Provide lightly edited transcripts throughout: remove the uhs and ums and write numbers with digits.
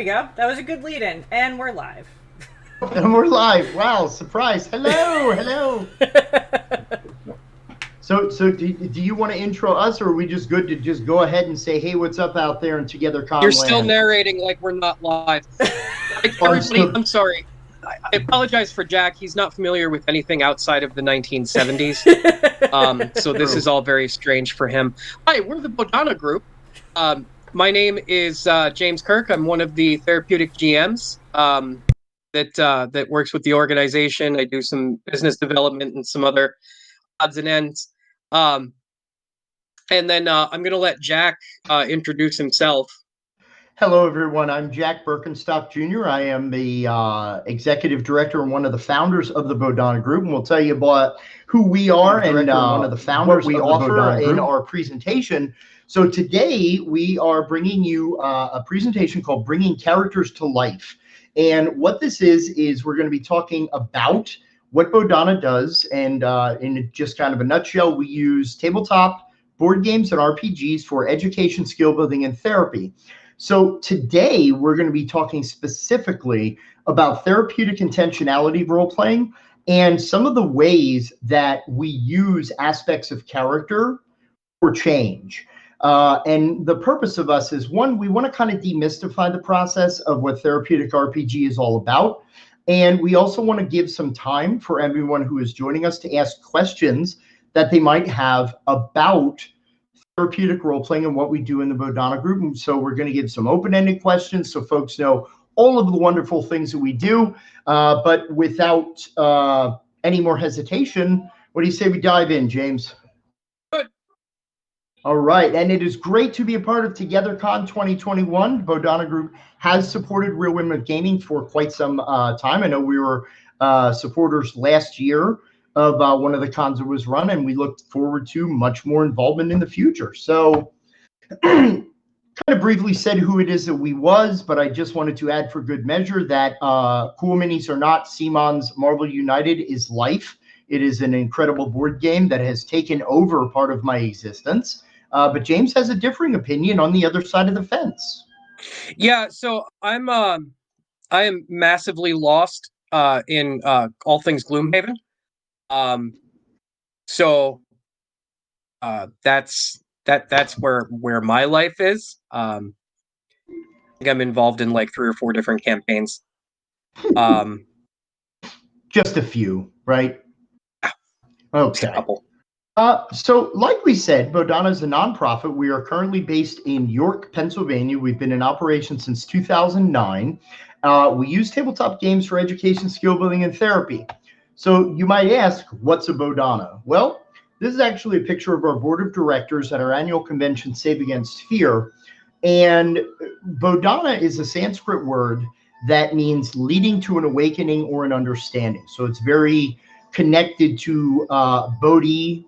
we go. That was a good lead in. And we're live. And we're live. Wow, surprise. Hello, hello. So do you want to intro us, or are we just good to just go ahead and say, hey, what's up out there in TogetherCon You're land? still narrating like we're not live. I'm sorry. I apologize for Jack. He's not familiar with anything outside of the 1970s. So this is all very strange for him. Hi, we're the Bodhana group. My name is James Kirk. I'm one of the therapeutic GMs that works with the organization. I do some business development and some other odds and ends. And then I'm going to let Jack introduce himself. Hello, everyone. I'm Jack Birkenstock Jr. I am the executive director and one of the founders of the Bodhana Group, and we'll tell you about who we are and one of the founders what we offer in our presentation. So today we are bringing you a presentation called Bringing Characters to Life. And what this is we're going to be talking about what Bodhana does, and in just kind of a nutshell, we use tabletop board games and RPGs for education, skill building, and therapy. So today we're going to be talking specifically about therapeutic intentionality role-playing and some of the ways that we use aspects of character for change. And the purpose of us is, one, we want to kind of demystify the process of what therapeutic RPG is all about. And we also want to give some time for everyone who is joining us to ask questions that they might have about therapeutic role-playing and what we do in the Bodhana group. And so we're going to give some open-ended questions so folks know all of the wonderful things that we do. But without any more hesitation, what do you say we dive in, James? Good. All right. And it is great to be a part of TogetherCon 2021. Bodhana Group has supported Real Women of Gaming for quite some time. I know we were supporters last year of one of the cons that was run, and we look forward to much more involvement in the future. So kind of briefly said who it is that we was, but I just wanted to add for good measure that Cool Minis or Not, Simon's Marvel United is life. It is an incredible board game that has taken over part of my existence. But James has a differing opinion on the other side of the fence. Yeah, so I am massively lost in all things Gloomhaven. So that's where my life is. I think I'm involved in like 3 or 4 different campaigns. Just a few, right? Okay. Just a couple. So like we said, Bodhana is a nonprofit. We are currently based in York, Pennsylvania. We've been in operation since 2009. We use tabletop games for education, skill building, and therapy. So you might ask, what's a Bodhana? Well, this is actually a picture of our board of directors at our annual convention, Save Against Fear. And Bodhana is a Sanskrit word that means leading to an awakening or an understanding. So it's very connected to Bodhi,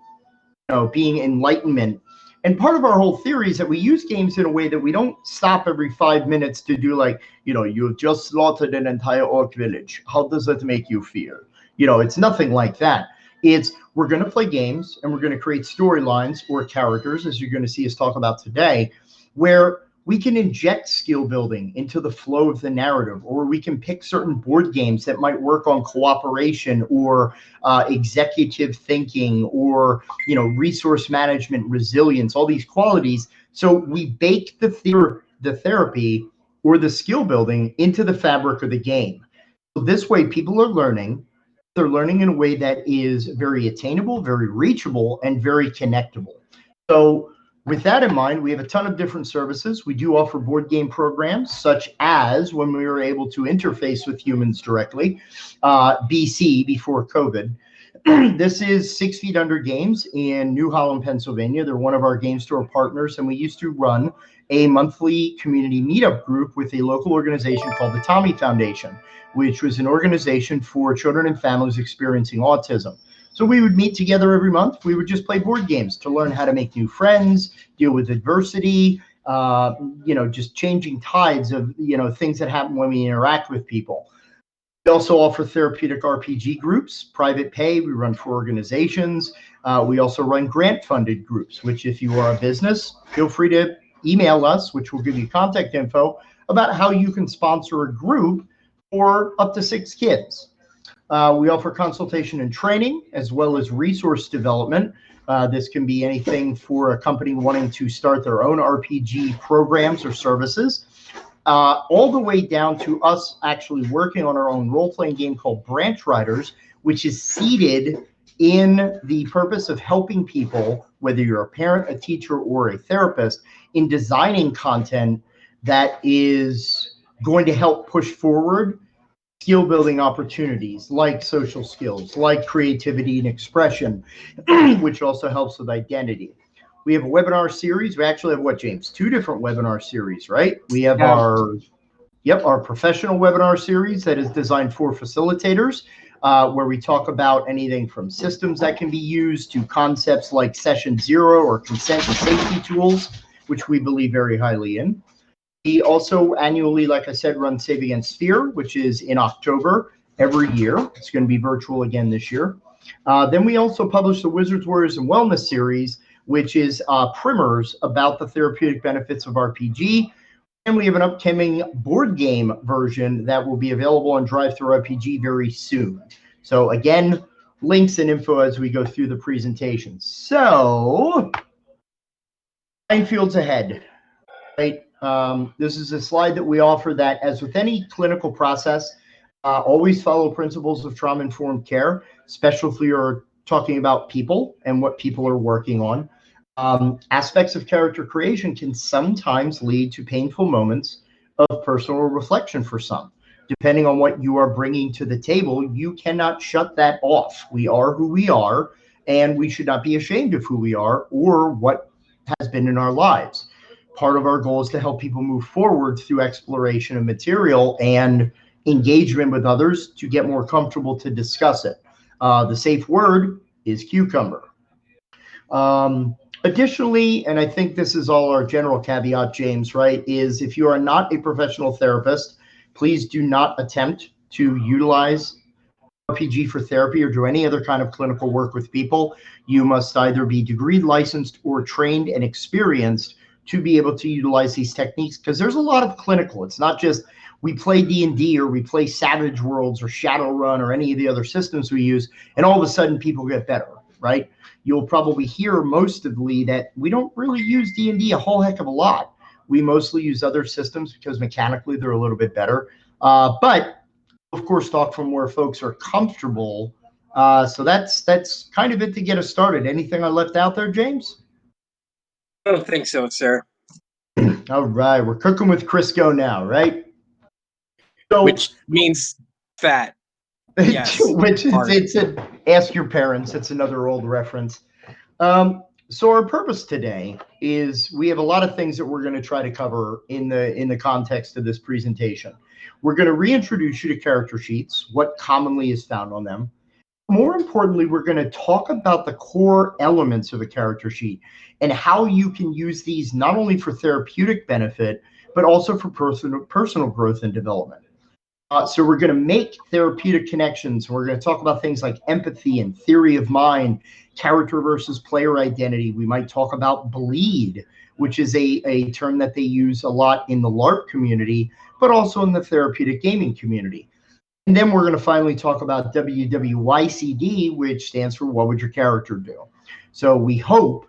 being enlightenment. And part of our whole theory is that we use games in a way that we don't stop every 5 minutes to do like, you've just slaughtered an entire orc village. How does that make you feel? It's nothing like that. It's we're going to play games and we're going to create storylines or characters, as you're going to see us talk about today, where we can inject skill building into the flow of the narrative, or we can pick certain board games that might work on cooperation or executive thinking or, resource management, resilience, all these qualities. So we bake the therapy or the skill building into the fabric of the game. So this way people are learning. They're learning in a way that is very attainable, very reachable, and very connectable. So with that in mind, we have a ton of different services. We do offer board game programs, such as when we were able to interface with humans directly, BC, before COVID. This is 6 Feet Under Games in New Holland, Pennsylvania. They're one of our game store partners, and we used to run a monthly community meetup group with a local organization called the Tommy Foundation, which was an organization for children and families experiencing autism. So we would meet together every month. We would just play board games to learn how to make new friends, deal with adversity, just changing tides of, things that happen when we interact with people. We also offer therapeutic RPG groups, private pay. We run for organizations. We also run grant-funded groups, which if you are a business, feel free to email us, which will give you contact info. about how you can sponsor a group for up to 6 kids. We offer consultation and training as well as resource development. This can be anything for a company wanting to start their own RPG programs or services, all the way down to us actually working on our own role-playing game called Branch Riders, which is seated in the purpose of helping people, whether you're a parent, a teacher, or a therapist, in designing content that is going to help push forward skill building opportunities like social skills, like creativity and expression, which also helps with identity. We have a webinar series. We actually have what, James? 2 different webinar series, right? We have our professional webinar series that is designed for facilitators, where we talk about anything from systems that can be used to concepts like session 0 or consent and safety tools, which we believe very highly in. We also annually, like I said, run Save Against Fear, which is in October every year. It's going to be virtual again this year. Then we also publish the Wizards, Warriors, and Wellness series, which is primers about the therapeutic benefits of RPG. And we have an upcoming board game version that will be available on DriveThruRPG very soon. So again, links and info as we go through the presentation. So, minefields ahead, right? This is a slide that we offer that, as with any clinical process, always follow principles of trauma-informed care, especially if you're talking about people and what people are working on. Aspects of character creation can sometimes lead to painful moments of personal reflection for some. Depending on what you are bringing to the table, you cannot shut that off. We are who we are, and we should not be ashamed of who we are or what has been in our lives. Part of our goal is to help people move forward through exploration of material and engagement with others to get more comfortable to discuss it. The safe word is cucumber. Additionally, and I think this is all our general caveat, James, right, is if you are not a professional therapist, please do not attempt to utilize RPG for therapy or do any other kind of clinical work with people. You must either be degree licensed or trained and experienced to be able to utilize these techniques, because there's a lot of clinical. It's not just we play D&D or we play Savage Worlds or Shadowrun or any of the other systems we use, and all of a sudden people get better, right? You'll probably hear mostly that we don't really use D&D a whole heck of a lot. We mostly use other systems because mechanically they're a little bit better. But of course, talk from where folks are comfortable. So that's kind of it to get us started. Anything I left out there, James? I don't think so, sir. All right, we're cooking with Crisco now, right? So, which means fat. Yes. Which it's ask your parents. It's another old reference. So our purpose today is we have a lot of things that we're going to try to cover in the context of this presentation. We're going to reintroduce you to character sheets, what commonly is found on them. More importantly, we're going to talk about the core elements of a character sheet and how you can use these not only for therapeutic benefit, but also for personal growth and development. So we're going to make therapeutic connections. We're going to talk about things like empathy and theory of mind, character versus player identity. We might talk about bleed, which is a term that they use a lot in the LARP community, but also in the therapeutic gaming community. And then we're going to finally talk about WWYCD, which stands for What Would Your Character Do? So we hope,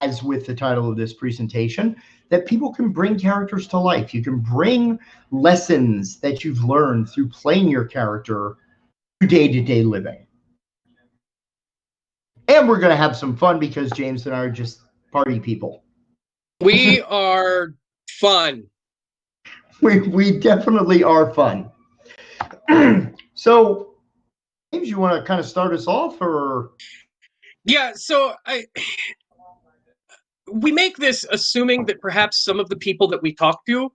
as with the title of this presentation, that people can bring characters to life. You can bring lessons that you've learned through playing your character to day-to-day living. And we're going to have some fun because James and I are just party people. We are fun. We definitely are fun. So, James, you want to kind of start us off, or? Yeah, so we make this assuming that perhaps some of the people that we talk to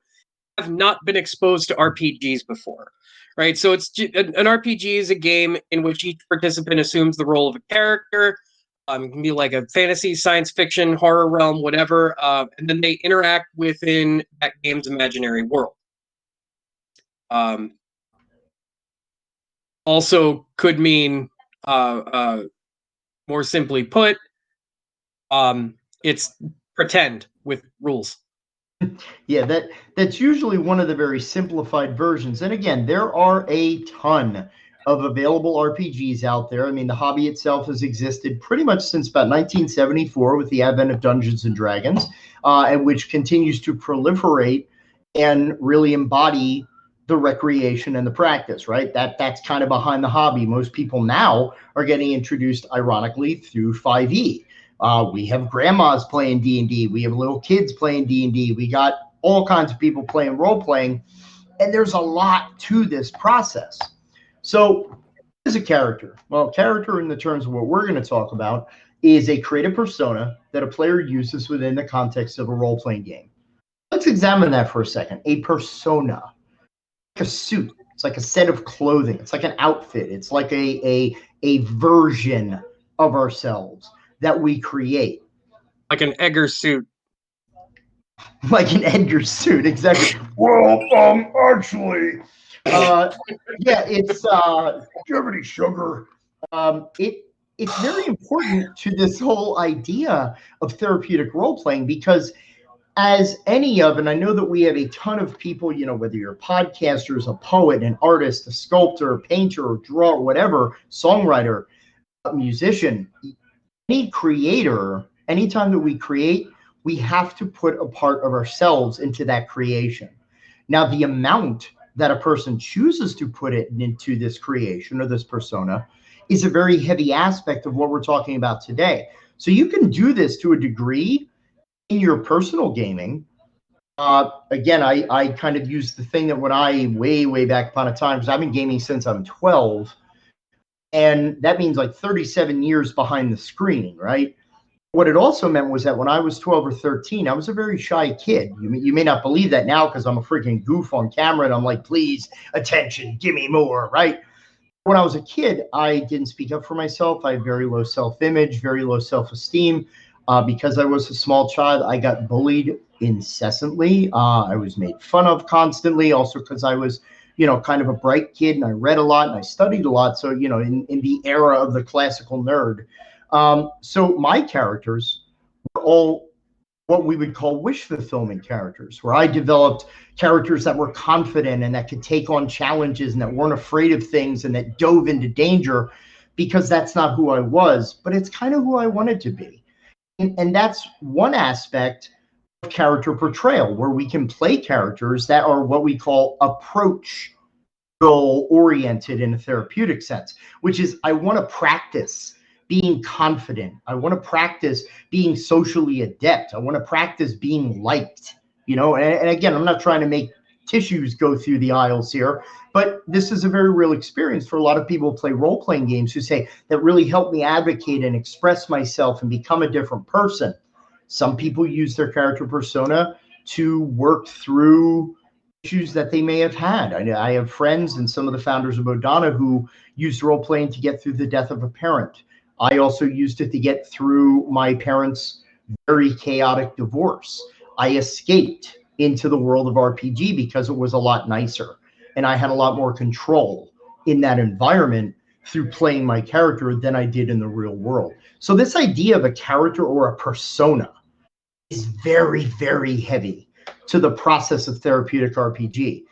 have not been exposed to RPGs before, right? So it's an RPG is a game in which each participant assumes the role of a character. It can be like a fantasy, science fiction, horror realm, whatever, and then they interact within that game's imaginary world. Also could mean, more simply put, it's pretend with rules. Yeah, that's usually one of the very simplified versions. And again, there are a ton of available RPGs out there. I mean, the hobby itself has existed pretty much since about 1974 with the advent of Dungeons and Dragons, and which continues to proliferate and really embody the recreation and the practice, right? That's kind of behind the hobby. Most people now are getting introduced, ironically, through 5e. We have grandmas playing D&D. We have little kids playing D&D. We got all kinds of people playing role-playing, and there's a lot to this process. So what is a character? Well, character in the terms of what we're going to talk about is a creative persona that a player uses within the context of a role-playing game. Let's examine that for a second. A persona, like a suit. It's like a set of clothing. It's like an outfit. It's like a version of ourselves that we create. Like an Egger suit. Like an Edgar suit, exactly. Well, actually, yeah, it's do you have any sugar? It's very important to this whole idea of therapeutic role playing because as any of, and I know that we have a ton of people, you know, whether you're podcasters, a poet, an artist, a sculptor, a painter, or drawer, whatever, songwriter, a musician, any creator, anytime that we create, we have to put a part of ourselves into that creation. Now, the amount that a person chooses to put it into this creation or this persona is a very heavy aspect of what we're talking about today. So you can do this to a degree in your personal gaming. Again, I kind of use the thing that when I way back upon a time, because I've been gaming since I'm 12, and that means like 37 years behind the screen, right? What it also meant was that when I was 12 or 13, I was a very shy kid. You may not believe that now because I'm a freaking goof on camera and I'm like, please, attention, give me more, right? When I was a kid, I didn't speak up for myself. I had very low self-image, very low self-esteem. Because I was a small child, I got bullied incessantly. I was made fun of constantly, also because I was, you know, kind of a bright kid and I read a lot and I studied a lot. So, you know, in the era of the classical nerd. So my characters were all what we would call wish fulfillment characters, where I developed characters that were confident and that could take on challenges and that weren't afraid of things and that dove into danger because that's not who I was, but it's kind of who I wanted to be. And that's one aspect of character portrayal, where we can play characters that are what we call approach goal oriented in a therapeutic sense, which is I want to practice being confident. I want to practice being socially adept. I want to practice being liked, you know, and again, I'm not trying to make tissues go through the aisles here, but this is a very real experience for a lot of people who play role-playing games who say that really helped me advocate and express myself and become a different person. Some people use their character persona to work through issues that they may have had. I have friends and some of the founders of Bodhana who used role-playing to get through the death of a parent. I also used it to get through my parents' very chaotic divorce. I escaped into the world of RPG because it was a lot nicer and I had a lot more control in that environment through playing my character than I did in the real world. So this idea of a character or a persona is very heavy to the process of therapeutic RPG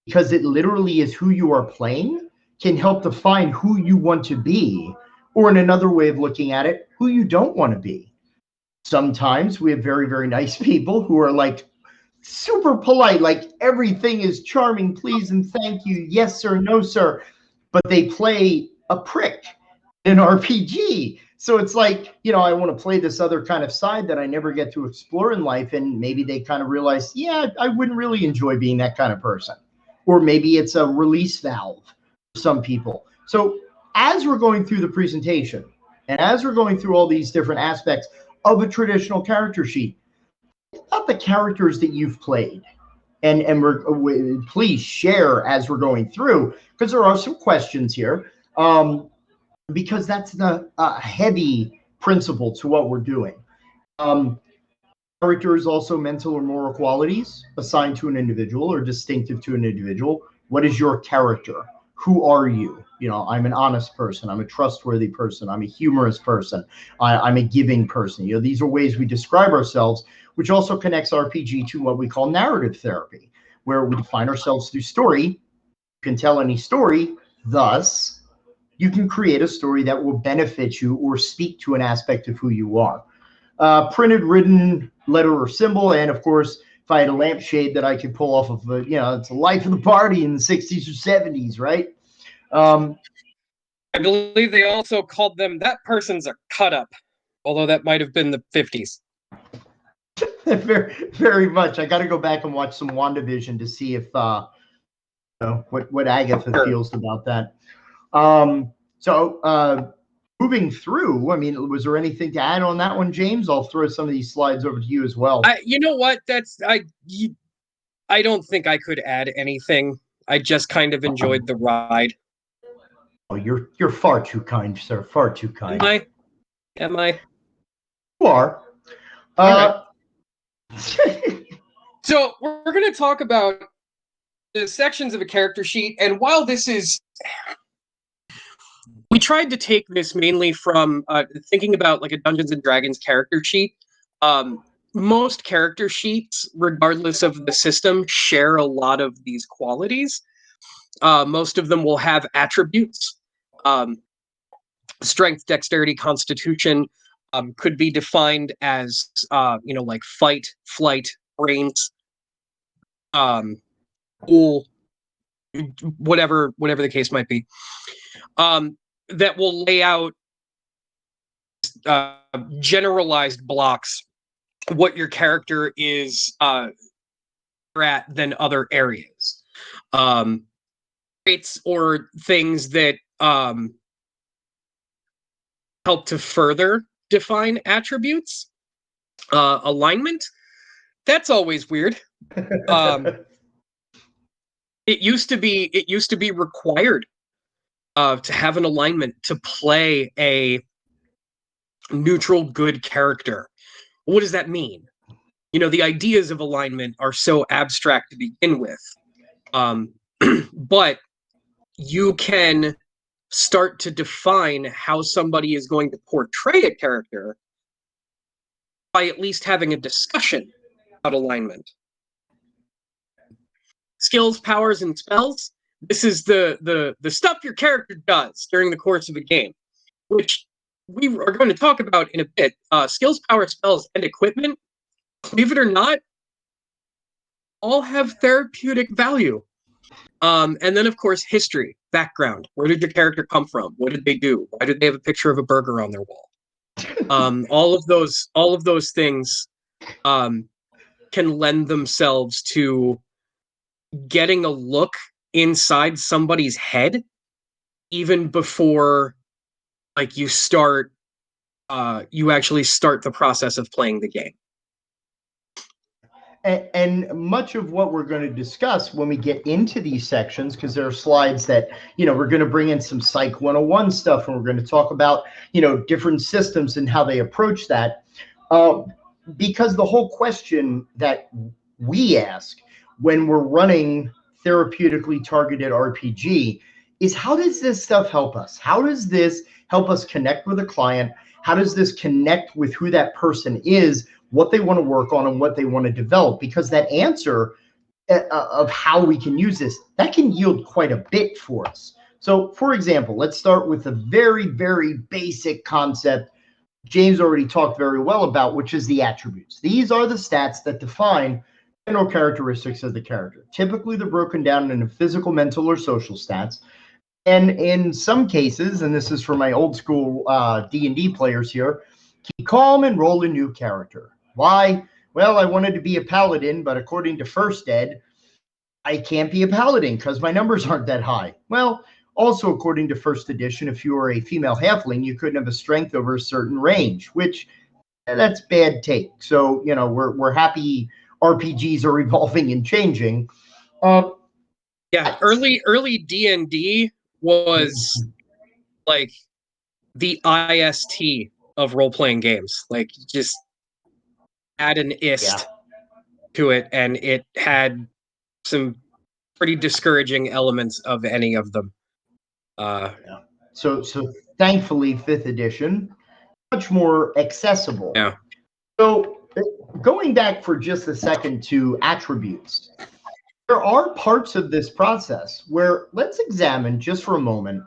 because it literally is who you are playing can help define who you want to be, or in another way of looking at it, who you don't want to be. Sometimes we have very nice people who are like super polite, like everything is charming, please and thank you, yes sir, no sir, but they play a prick in an RPG. So it's like, you know, I want to play this other kind of side that I never get to explore in life, and maybe they kind of realize, yeah, I wouldn't really enjoy being that kind of person. Or maybe it's a release valve for some people. So as we're going through the presentation, and as we're going through all these different aspects of a traditional character sheet, about the characters that you've played, and please share as we're going through, because there are some questions here, because that's the heavy principle to what we're doing. Character is also mental or moral qualities assigned to an individual or distinctive to an individual. What is your character? Who are you? I'm an honest person. I'm a trustworthy person. I'm a humorous person. I'm a giving person. These are ways we describe ourselves, which also connects RPG to what we call narrative therapy, where we define ourselves through story. You can tell any story, thus, you can create a story that will benefit you or speak to an aspect of who you are. Printed, written, letter, or symbol, and of course, if I had a lampshade that I could pull off of, it's the life of the party in the 60s or 70s, right? I believe they also called them, that person's a cut up, although that might have been the 50s. very, very much. I got to go back and watch some WandaVision to see if what Agatha feels about that. Moving through, I mean, was there anything to add on that one, James? I'll throw some of these slides over to you as well. You know what? I don't think I could add anything. I just kind of enjoyed the ride. Oh, you're far too kind, sir. Far too kind. Am I? You are. Right. So we're going to talk about the sections of a character sheet, and while this is, we tried to take this mainly from thinking about like a Dungeons and Dragons character sheet. Most character sheets, regardless of the system, share a lot of these qualities. Most of them will have attributes. Strength, dexterity, constitution could be defined as, like fight, flight, brains, cool, whatever the case might be. That will lay out generalized blocks what your character is at than other areas. Traits or things that help to further define attributes. Alignment, that's always weird. It used to be required to have an alignment to play a neutral good character. What does that mean? The ideas of alignment are so abstract to begin with. But you can start to define how somebody is going to portray a character by at least having a discussion about alignment. Skills, powers, and spells. This is the stuff your character does during the course of a game, which we are going to talk about in a bit. Skills, powers, spells, and equipment, believe it or not, all have therapeutic value. And then, of course, history, background. Where did your character come from? What did they do? Why did they have a picture of a burger on their wall? All of those things can lend themselves to getting a look inside somebody's head, even before you actually start the process of playing the game. And much of what we're going to discuss when we get into these sections, because there are slides that, we're going to bring in some Psych 101 stuff, and we're going to talk about, different systems and how they approach that. Because the whole question that we ask when we're running therapeutically targeted RPG is, how does this stuff help us? How does this help us connect with a client? How does this connect with who that person is, what they want to work on, and what they want to develop? Because that answer of how we can use this, that can yield quite a bit for us. So, for example, let's start with a very, very basic concept James already talked very well about, which is the attributes. These are the stats that define general characteristics of the character. Typically, they're broken down into physical, mental, or social stats. And in some cases, and this is for my old school D&D players here, keep calm and roll a new character. Why? Well, I wanted to be a paladin, but according to First Ed, I can't be a paladin because my numbers aren't that high. Well, also according to First Edition, if you were a female halfling, you couldn't have a strength over a certain range, which that's bad take. So, we're happy RPGs are evolving and changing. Early D&D was like the IST of role-playing games. Like, just add an ist to it, and it had some pretty discouraging elements of any of them. Yeah. So thankfully, 5th edition, much more accessible. Yeah. So going back for just a second to attributes, there are parts of this process where let's examine just for a moment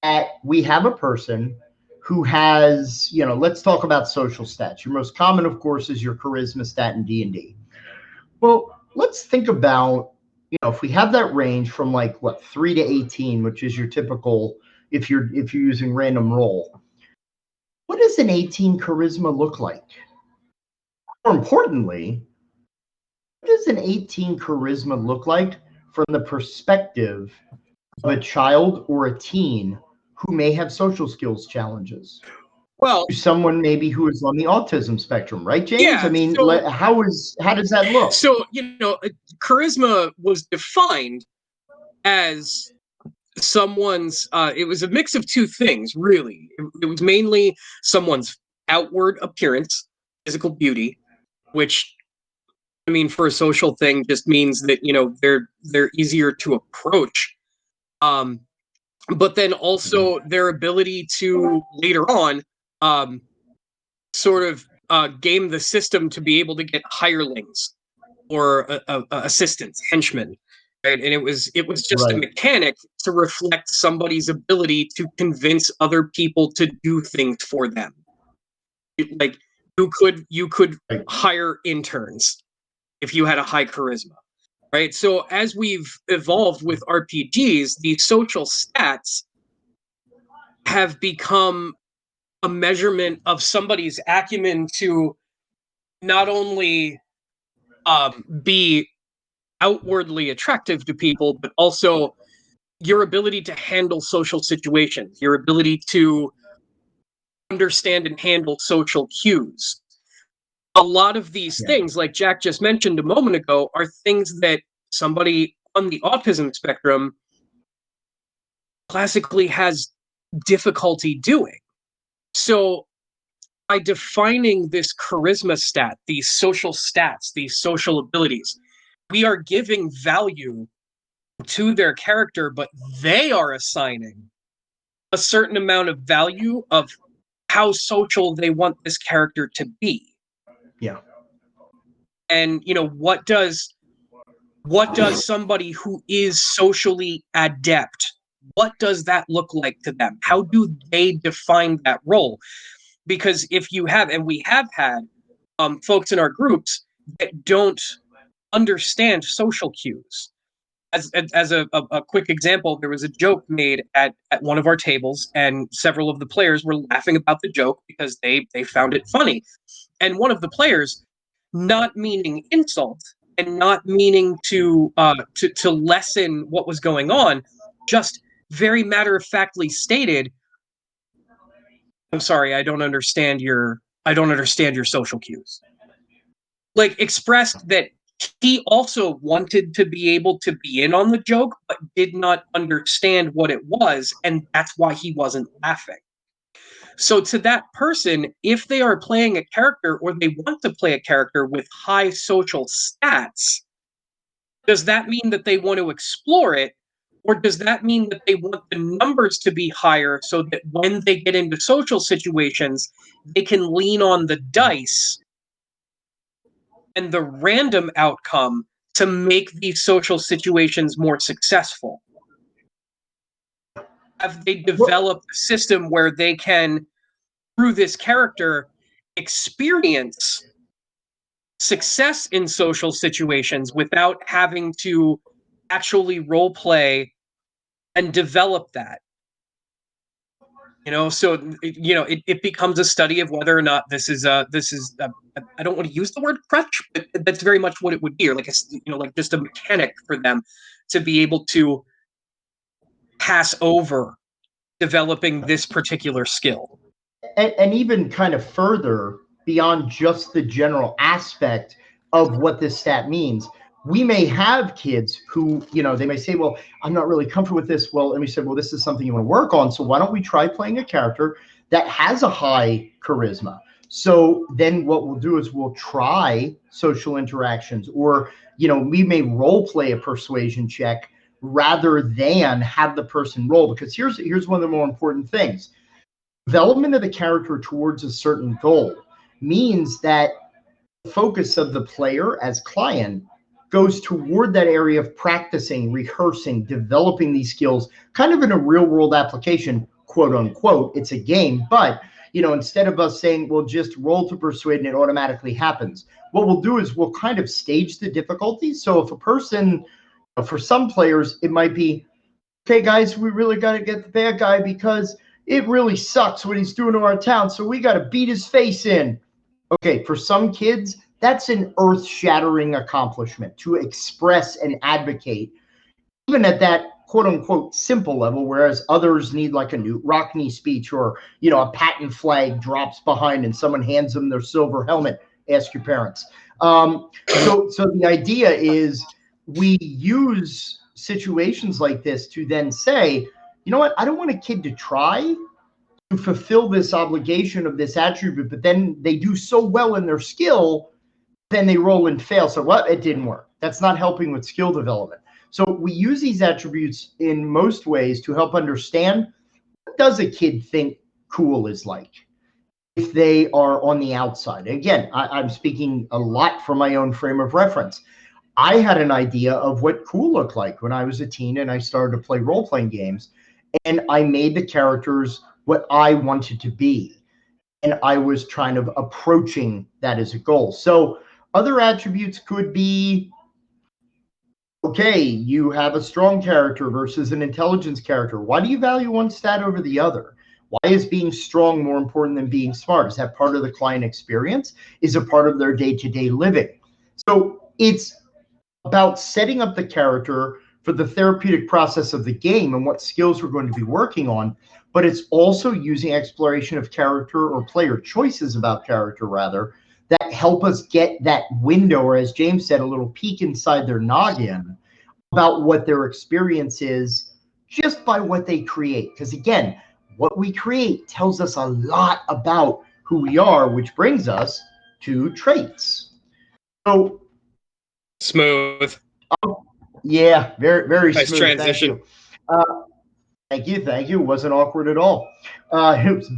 that we have a person who has, let's talk about social stats. Your most common, of course, is your charisma stat in D&D. Well, let's think about, if we have that range from like what 3 to 18, which is your typical if you're using random roll. What does an 18 charisma look like? More importantly, what does an 18 charisma look like from the perspective of a child or a teen who may have social skills challenges? Well, Someone maybe who is on the autism spectrum, right, James? yeah. I mean, So, how does that look? so charisma was defined as someone's. It was a mix of two things, really. It was mainly someone's outward appearance, physical beauty, which I mean, for a social thing, just means that they're easier to approach. Um, but then also their ability to later on um, sort of game the system to be able to get hirelings or assistants, henchmen, right? And it was just a Right. mechanic to reflect somebody's ability to convince other people to do things for them. Like you could Right. hire interns if you had a high charisma, right? So as we've evolved with RPGs, these social stats have become a measurement of somebody's acumen to not only be outwardly attractive to people, but also your ability to handle social situations, your ability to understand and handle social cues. A lot of these Yeah. things, like Jack just mentioned a moment ago, are things that somebody on the autism spectrum classically has difficulty doing. So by defining this charisma stat, these social stats, these social abilities, we are giving value to their character, but they are assigning a certain amount of value of how social they want this character to be. Yeah. And what does somebody who is socially adept, what does that look like to them? How do they define that role? Because if you have, and we have had folks in our groups that don't understand social cues. As a quick example, there was a joke made at one of our tables, and several of the players were laughing about the joke because they found it funny. And one of the players, not meaning insult and not meaning to lessen what was going on, just very matter of factly stated, "I'm sorry, I don't understand your social cues." Like expressed that he also wanted to be able to be in on the joke, but did not understand what it was, and that's why he wasn't laughing. So to that person, if they are playing a character or they want to play a character with high social stats, does that mean that they want to explore it? Or does that mean that they want the numbers to be higher so that when they get into social situations, they can lean on the dice and the random outcome to make these social situations more successful? Have they developed a system where they can, through this character, experience success in social situations without having to actually role play and develop that? So it becomes a study of whether or not this is I don't want to use the word crutch, but that's very much what it would be, or like like just a mechanic for them to be able to pass over developing this particular skill. And even kind of further beyond just the general aspect of what this stat means, we may have kids who, they may say, well, I'm not really comfortable with this. Well, and we said, well, this is something you want to work on. So why don't we try playing a character that has a high charisma? So then what we'll do is we'll try social interactions, or, we may role play a persuasion check rather than have the person roll. Because here's one of the more important things. Development of the character towards a certain goal means that the focus of the player as client goes toward that area of practicing, rehearsing, developing these skills, kind of in a real world application, quote unquote. It's a game, but instead of us saying, well, just roll to persuade and it automatically happens, what we'll do is we'll kind of stage the difficulty. So if a person, for some players, it might be, okay, guys, we really got to get the bad guy because it really sucks what he's doing to our town. So we got to beat his face in. Okay, for some kids, that's an earth-shattering accomplishment to express and advocate, even at that quote-unquote simple level, whereas others need like a Newt Rockney speech or, a patent flag drops behind and someone hands them their silver helmet. Ask your parents. So the idea is we use situations like this to then say, you know what, I don't want a kid to try to fulfill this obligation of this attribute, but then they do so well in their skill, then they roll and fail. So what? It didn't work. That's not helping with skill development. So we use these attributes in most ways to help understand, what does a kid think cool is like if they are on the outside? Again, I'm speaking a lot from my own frame of reference. I had an idea of what cool looked like when I was a teen and I started to play role-playing games, and I made the characters what I wanted to be. And I was trying to approaching that as a goal. So other attributes could be, okay, you have a strong character versus an intelligence character. Why do you value one stat over the other? Why is being strong more important than being smart? Is that part of the client experience? Is it part of their day-to-day living? So it's about setting up the character for the therapeutic process of the game and what skills we're going to be working on, but it's also using exploration of character or player choices about character, rather, that help us get that window, or as James said, a little peek inside their noggin about what their experience is just by what they create. Because again, what we create tells us a lot about who we are, which brings us to traits. So smooth. Yeah, very, very nice smooth. Transition. Thank you. Thank you. It wasn't awkward at all. It was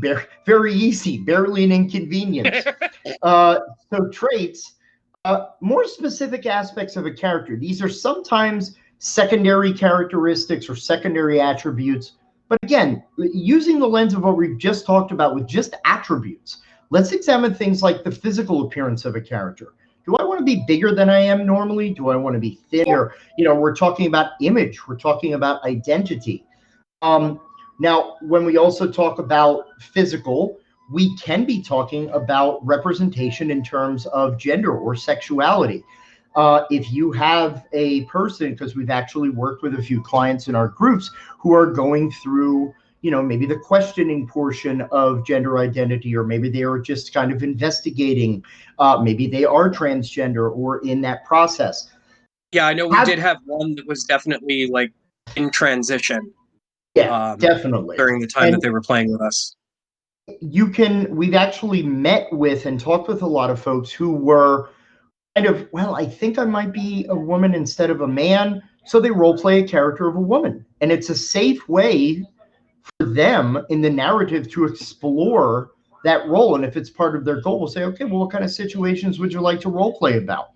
very easy, barely an inconvenience. So traits, more specific aspects of a character. These are sometimes secondary characteristics or secondary attributes. But again, using the lens of what we've just talked about with just attributes, let's examine things like the physical appearance of a character. Do I want to be bigger than I am normally? Do I want to be thinner? We're talking about image. We're talking about identity. Now, when we also talk about physical, we can be talking about representation in terms of gender or sexuality. If you have a person, because we've actually worked with a few clients in our groups who are going through, maybe the questioning portion of gender identity, or maybe they are just kind of investigating, maybe they are transgender or in that process. Yeah, I know we did have one that was definitely like in transition. Yeah, definitely. During the time that they were playing with us. We've actually met with and talked with a lot of folks who were kind of, well, I think I might be a woman instead of a man. So they role play a character of a woman. And it's a safe way for them in the narrative to explore that role. And if it's part of their goal, we'll say, okay, well, what kind of situations would you like to role play about?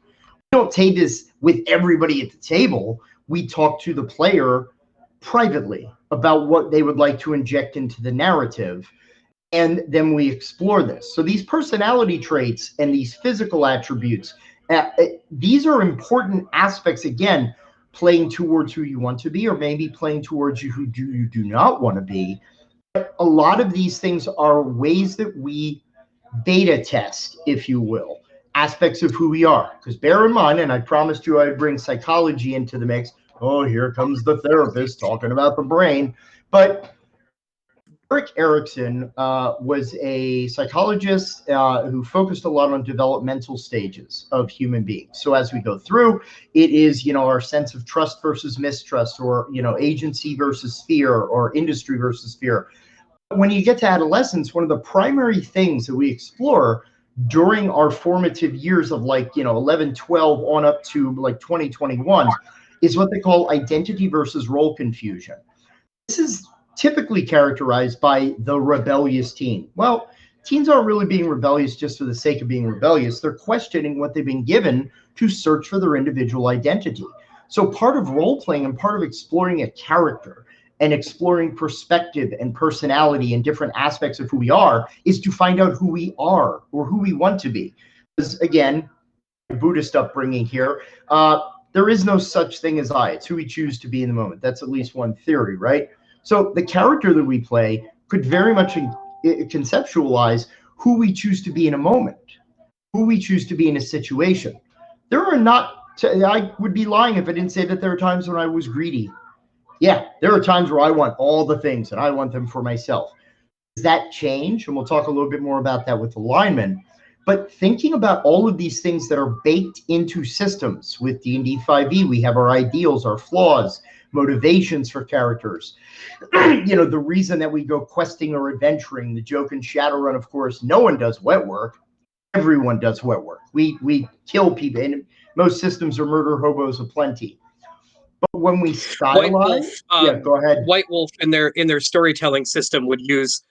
We don't take this with everybody at the table. We talk to the player privately about what they would like to inject into the narrative. And then we explore this. So these personality traits and these physical attributes, these are important aspects, again, playing towards who you want to be, or maybe playing towards you do not want to be. But a lot of these things are ways that we beta test, if you will, aspects of who we are. Because bear in mind, and I promised you I'd bring psychology into the mix. Oh, here comes the therapist talking about the brain. But Erik Erikson was a psychologist who focused a lot on developmental stages of human beings. So as we go through, it is, our sense of trust versus mistrust, or, agency versus fear, or industry versus fear. When you get to adolescence, one of the primary things that we explore during our formative years of 11, 12 on up to 20, 21 is what they call identity versus role confusion. This is typically characterized by the rebellious teen. Well, teens aren't really being rebellious just for the sake of being rebellious. They're questioning what they've been given to search for their individual identity. So part of role playing and part of exploring a character and exploring perspective and personality and different aspects of who we are is to find out who we are or who we want to be. Because again, Buddhist upbringing here, there is no such thing as I. It's who we choose to be in the moment. That's at least one theory, right? So the character that we play could very much conceptualize who we choose to be in a moment, who we choose to be in a situation. There are not, I would be lying if I didn't say that there are times when I was greedy. Yeah, there are times where I want all the things and I want them for myself. Does that change? And we'll talk a little bit more about that with alignment. But thinking about all of these things that are baked into systems with D&D 5e, we have our ideals, our flaws, motivations for characters. The reason that we go questing or adventuring, the joke in Shadowrun, of course, no one does wet work. Everyone does wet work. We kill people, and most systems are murder hobos aplenty. But when we stylize, go ahead. White Wolf in their storytelling system would use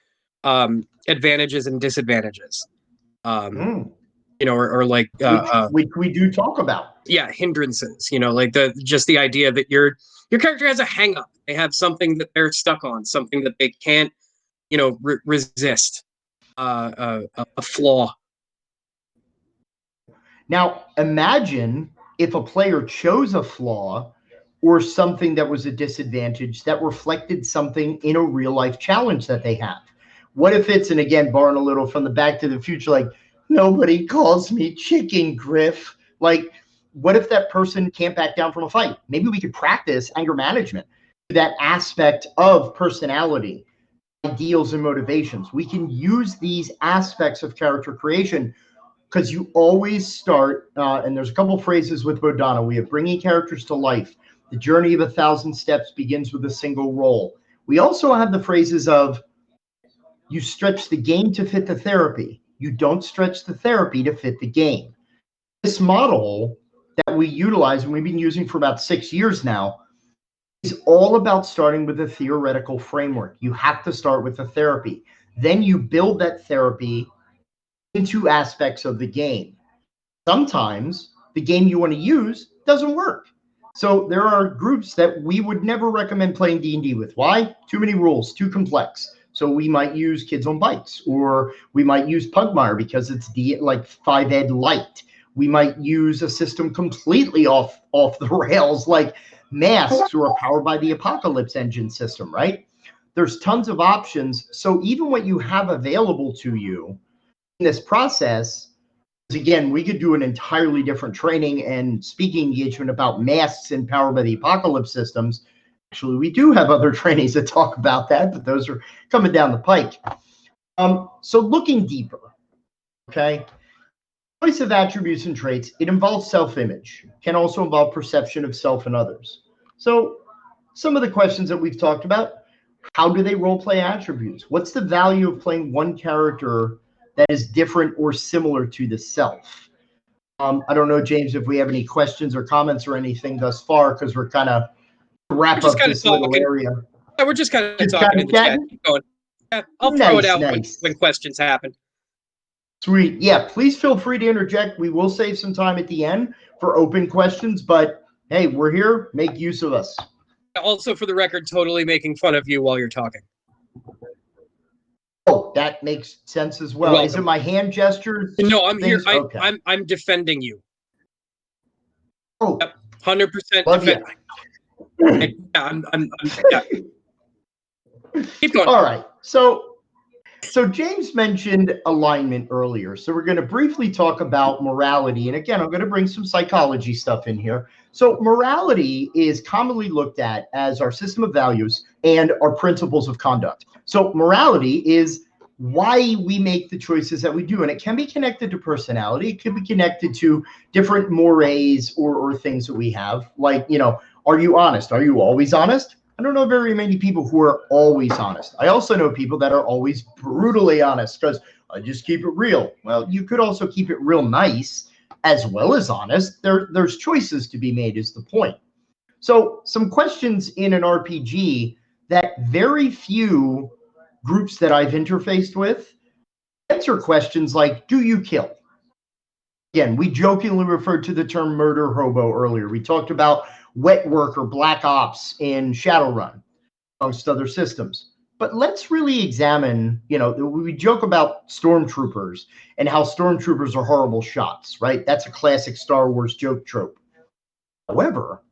advantages and disadvantages. Or like which we do talk about. Yeah, hindrances. Like the idea that your character has a hang up. They have something that they're stuck on, something that they can't, resist. A flaw. Now, imagine if a player chose a flaw or something that was a disadvantage that reflected something in a real life challenge that they have. What if it's, and again, borrowing a little from the Back to the Future, like, nobody calls me chicken, Griff. Like, what if that person can't back down from a fight? Maybe we could practice anger management, that aspect of personality, ideals, and motivations. We can use these aspects of character creation because you always start, and there's a couple phrases with Bodhana. We have bringing characters to life. The journey of 1,000 steps begins with a single roll. We also have the phrases of you stretch the game to fit the therapy. You don't stretch the therapy to fit the game. This model that we utilize and we've been using for about 6 years now is all about starting with a theoretical framework. You have to start with the therapy. Then you build that therapy into aspects of the game. Sometimes the game you want to use doesn't work. So there are groups that we would never recommend playing D&D with. Why? Too many rules, too complex. So we might use Kids on Bikes, or we might use Pugmire because it's like 5ed light. We might use a system completely off the rails, like Masks or a Powered by the Apocalypse engine system, right? There's tons of options. So even what you have available to you in this process, again, we could do an entirely different training and speaking engagement about Masks and Powered by the Apocalypse systems. Actually, we do have other trainings that talk about that, but those are coming down the pike. So looking deeper, okay? Choice of attributes and traits, it involves self-image, can also involve perception of self and others. So some of the questions that we've talked about, how do they role play attributes? What's the value of playing one character that is different or similar to the self? I don't know, James, if we have any questions or comments or anything thus far, because we're kind of wrap up this little area. Yeah, we're just kind of talking in the chat. Keep going. Yeah, I'll throw it out when questions happen. Sweet. Yeah, please feel free to interject. We will save some time at the end for open questions, but hey, we're here. Make use of us. Also, for the record, totally making fun of you while you're talking. Oh, that makes sense as well. Is it my hand gestures? No, I'm here. I'm defending you. Oh, 100% defending. Yeah. Keep going. All right. So James mentioned alignment earlier. So we're going to briefly talk about morality. And again, I'm going to bring some psychology stuff in here. So morality is commonly looked at as our system of values and our principles of conduct. So morality is why we make the choices that we do. And it can be connected to personality. It can be connected to different mores or things that we have. Like, are you honest? Are you always honest? I don't know very many people who are always honest. I also know people that are always brutally honest because I just keep it real. Well, you could also keep it real nice as well as honest. There's choices to be made is the point. So some questions in an RPG that very few groups that I've interfaced with answer questions like, do you kill? Again, we jokingly referred to the term murder hobo earlier. We talked about wet work or black ops in Shadowrun, amongst other systems. But let's really examine, we joke about stormtroopers and how stormtroopers are horrible shots, right? That's a classic Star Wars joke trope. However,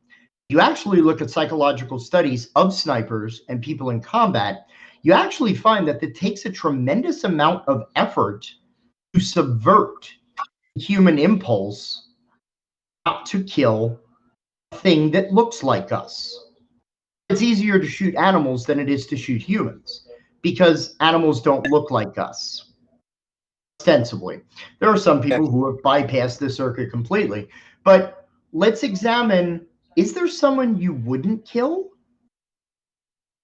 you actually look at psychological studies of snipers and people in combat, you actually find that it takes a tremendous amount of effort to subvert human impulse not to kill a thing that looks like us. It's easier to shoot animals than it is to shoot humans because animals don't look like us, ostensibly. There are some people who have bypassed this circuit completely. But let's examine, is there someone you wouldn't kill?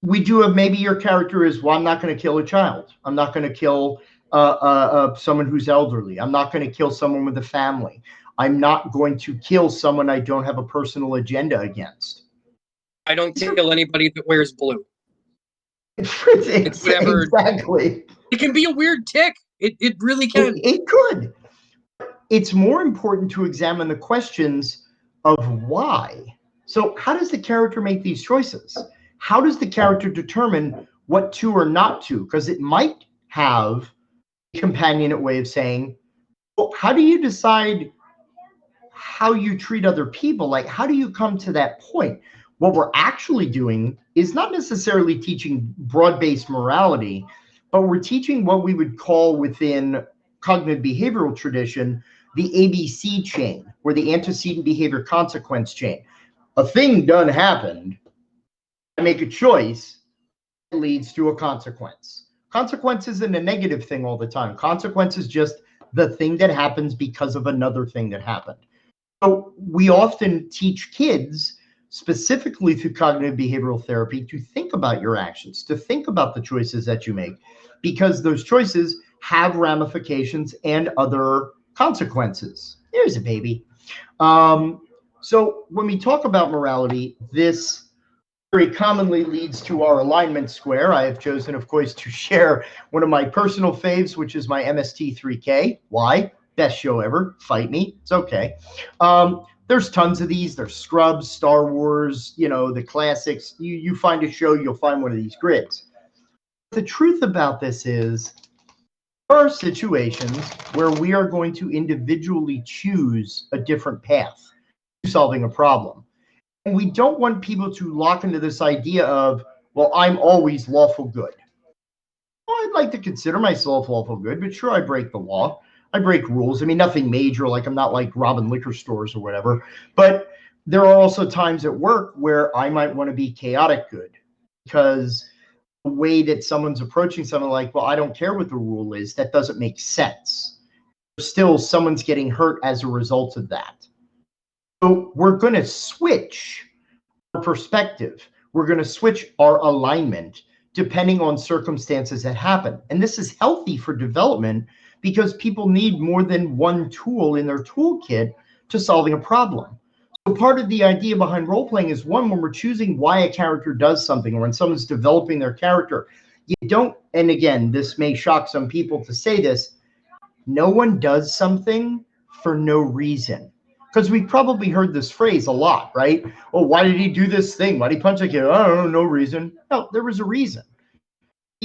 We do have, maybe your character is, well, I'm not going to kill a child. I'm not going to kill someone who's elderly. I'm not going to kill someone with a family. I'm not going to kill someone I don't have a personal agenda against. I don't kill anybody that wears blue. It's whatever. Exactly. It can be a weird tick. It really can. It could. It's more important to examine the questions of why. So how does the character make these choices? How does the character determine what to or not to? Because it might have a companion way of saying, well, how do you decide how you treat other people? Like, how do you come to that point? What we're actually doing is not necessarily teaching broad-based morality, but we're teaching what we would call within cognitive behavioral tradition, the ABC chain, or the antecedent behavior consequence chain. A thing done happened, I make a choice, it leads to a consequence. Consequence isn't a negative thing all the time. Consequence is just the thing that happens because of another thing that happened. So we often teach kids, specifically through cognitive behavioral therapy, to think about your actions, to think about the choices that you make, because those choices have ramifications and other consequences. Here's a baby. So when we talk about morality, this very commonly leads to our alignment square. I have chosen, of course, to share one of my personal faves, which is my MST3K. Why? Best show ever. Fight me. It's okay. There's tons of these. There's Scrubs, Star Wars, the classics. You find a show, you'll find one of these grids. The truth about this is there are situations where we are going to individually choose a different path to solving a problem. And we don't want people to lock into this idea of, well, I'm always lawful good. Well, I'd like to consider myself lawful good, but sure, I break the law. I break rules. I mean, nothing major, like I'm not like robbing liquor stores or whatever. But there are also times at work where I might want to be chaotic good, because the way that someone's approaching something like, well, I don't care what the rule is, that doesn't make sense. Still, someone's getting hurt as a result of that. So we're going to switch our perspective. We're going to switch our alignment depending on circumstances that happen. And this is healthy for development because people need more than one tool in their toolkit to solving a problem. So part of the idea behind role-playing is, one, when we're choosing why a character does something, or when someone's developing their character, you don't, and again, this may shock some people to say this, no one does something for no reason. Because we've probably heard this phrase a lot, right? Oh, why did he do this thing? Why did he punch a kid? I don't know, no reason. No, there was a reason.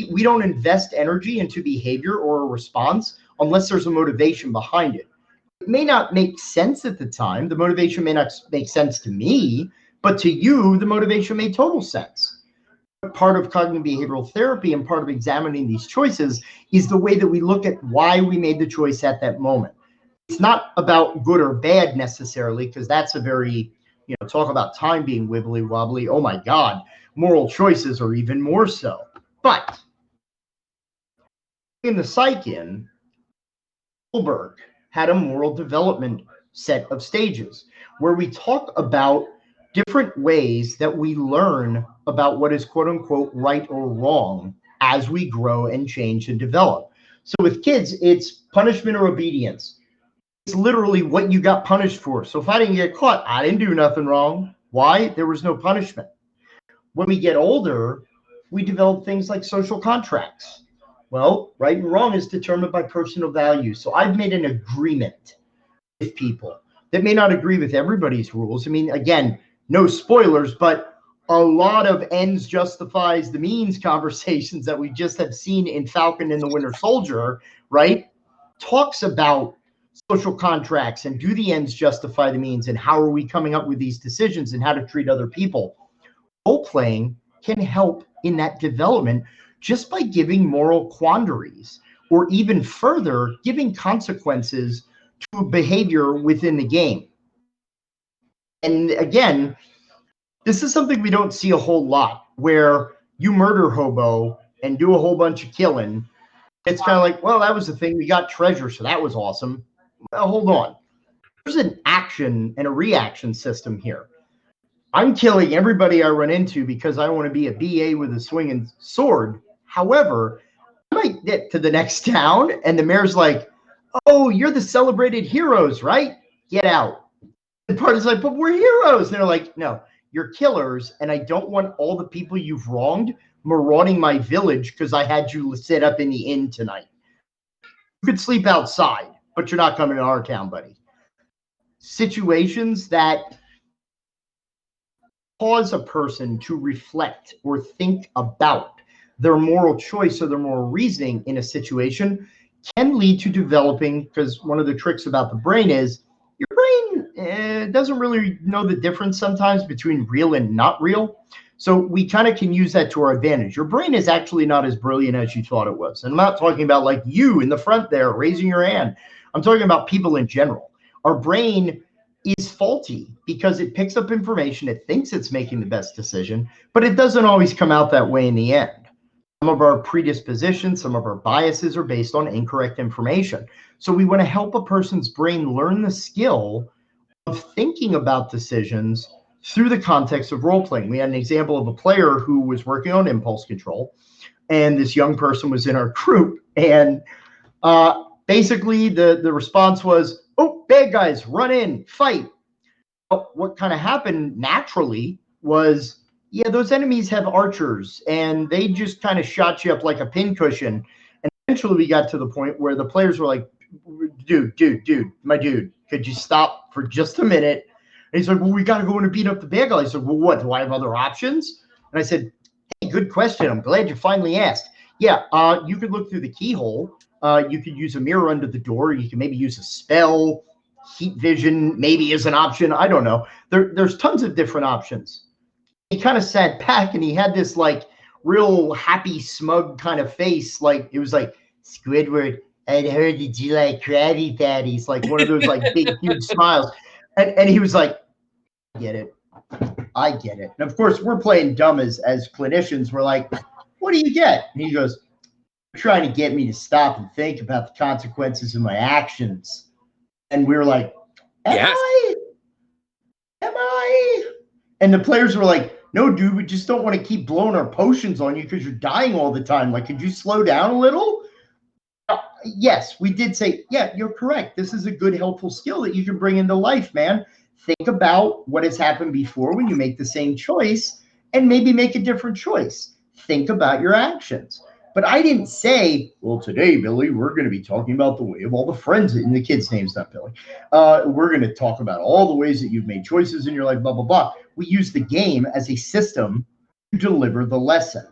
We don't invest energy into behavior or a response unless there's a motivation behind it. It may not make sense at the time. The motivation may not make sense to me, but to you, the motivation made total sense. Part of cognitive behavioral therapy and part of examining these choices is the way that we look at why we made the choice at that moment. It's not about good or bad necessarily, because that's a very, talk about time being wibbly wobbly. Oh my God, moral choices are even more so. But in the Psych-In, Goldberg had a moral development set of stages where we talk about different ways that we learn about what is quote unquote right or wrong as we grow and change and develop. So with kids, it's punishment or obedience. It's literally what you got punished for. So if I didn't get caught, I didn't do nothing wrong. Why? There was no punishment. When we get older, we develop things like social contracts. Well, right and wrong is determined by personal values. So I've made an agreement with people that may not agree with everybody's rules. I mean, again, no spoilers, but a lot of ends justifies the means conversations that we just have seen in Falcon and the Winter Soldier, right? Talks about social contracts and do the ends justify the means and how are we coming up with these decisions and how to treat other people. Role playing can help in that development just by giving moral quandaries, or even further, giving consequences to behavior within the game. And again, this is something we don't see a whole lot, where you murder hobo and do a whole bunch of killing. It's kind of like, well, that was the thing. We got treasure, so that was awesome. Well, hold on. There's an action and a reaction system here. I'm killing everybody I run into because I want to be a BA with a swinging sword. However, I might get to the next town and the mayor's like, oh, you're the celebrated heroes, right? Get out. The party's like, but we're heroes. And they're like, no, you're killers. And I don't want all the people you've wronged marauding my village because I had you sit up in the inn tonight. You could sleep outside, but you're not coming to our town, buddy. Situations that cause a person to reflect or think about their moral choice or their moral reasoning in a situation can lead to developing, because one of the tricks about the brain is your brain doesn't really know the difference sometimes between real and not real. So we kind of can use that to our advantage. Your brain is actually not as brilliant as you thought it was. And I'm not talking about like you in the front there raising your hand. I'm talking about people in general. Our brain is faulty because it picks up information, it thinks it's making the best decision, but it doesn't always come out that way in the end. Some of our predispositions, some of our biases are based on incorrect information. So we want to help a person's brain learn the skill of thinking about decisions through the context of role-playing. We had an example of a player who was working on impulse control, and this young person was in our group, and basically the response was, oh, bad guys, run in, fight. What kind of happened naturally was, yeah, those enemies have archers, and they just kind of shot you up like a pincushion. And eventually we got to the point where the players were like, dude, my dude, could you stop for just a minute? And he's like, well, we got to go in and beat up the bad guy. He said, well, what, do I have other options? And I said, hey, good question. I'm glad you finally asked. Yeah, you could look through the keyhole. You could use a mirror under the door. You can maybe use a spell. Heat vision maybe is an option. I don't know. There's tons of different options. He kind of sat back and he had this like real happy, smug kind of face. Like it was like, Squidward, I'd heard that you like Krabby Patties. Like one of those like big, huge smiles. And he was like, I get it. And of course, we're playing dumb as clinicians. We're like, what do you get? And he goes, you're trying to get me to stop and think about the consequences of my actions. And we were like, Am I? And the players were like, no, dude, we just don't want to keep blowing our potions on you because you're dying all the time. Like, could you slow down a little? Yes, we did say, yeah, you're correct. This is a good, helpful skill that you can bring into life, man. Think about what has happened before when you make the same choice and maybe make a different choice. Think about your actions. But I didn't say, well, today, Billy, we're going to be talking about the way of all the friends. And the kid's name's not Billy. We're going to talk about all the ways that you've made choices in your life, blah, blah, blah. We use the game as a system to deliver the lesson.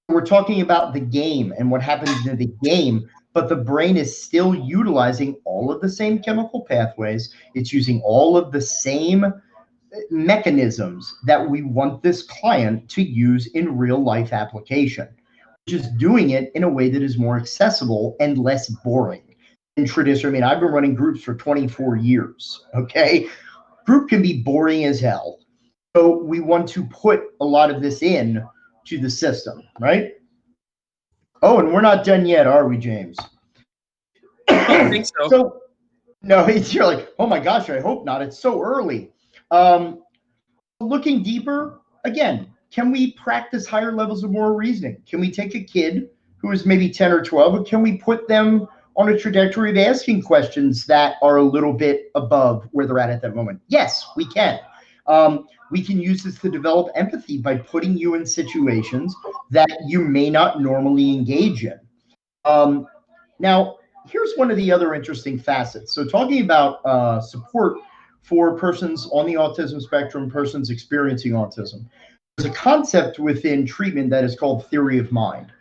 We're talking about the game and what happens in the game, but the brain is still utilizing all of the same chemical pathways. It's using all of the same mechanisms that we want this client to use in real life application. Just doing it in a way that is more accessible and less boring. In tradition, I mean, I've been running groups for 24 years, okay? Group can be boring as hell. So we want to put a lot of this in to the system, right? Oh, and we're not done yet, are we, James? I don't think so. So, no, you're like, oh my gosh, I hope not. It's so early. Looking deeper, again, can we practice higher levels of moral reasoning? Can we take a kid who is maybe 10 or 12, and can we put them on a trajectory of asking questions that are a little bit above where they're at that moment? Yes, we can. We can use this to develop empathy by putting you in situations that you may not normally engage in. Now, here's one of the other interesting facets. So talking about support for persons on the autism spectrum, persons experiencing autism, there's a concept within treatment that is called theory of mind.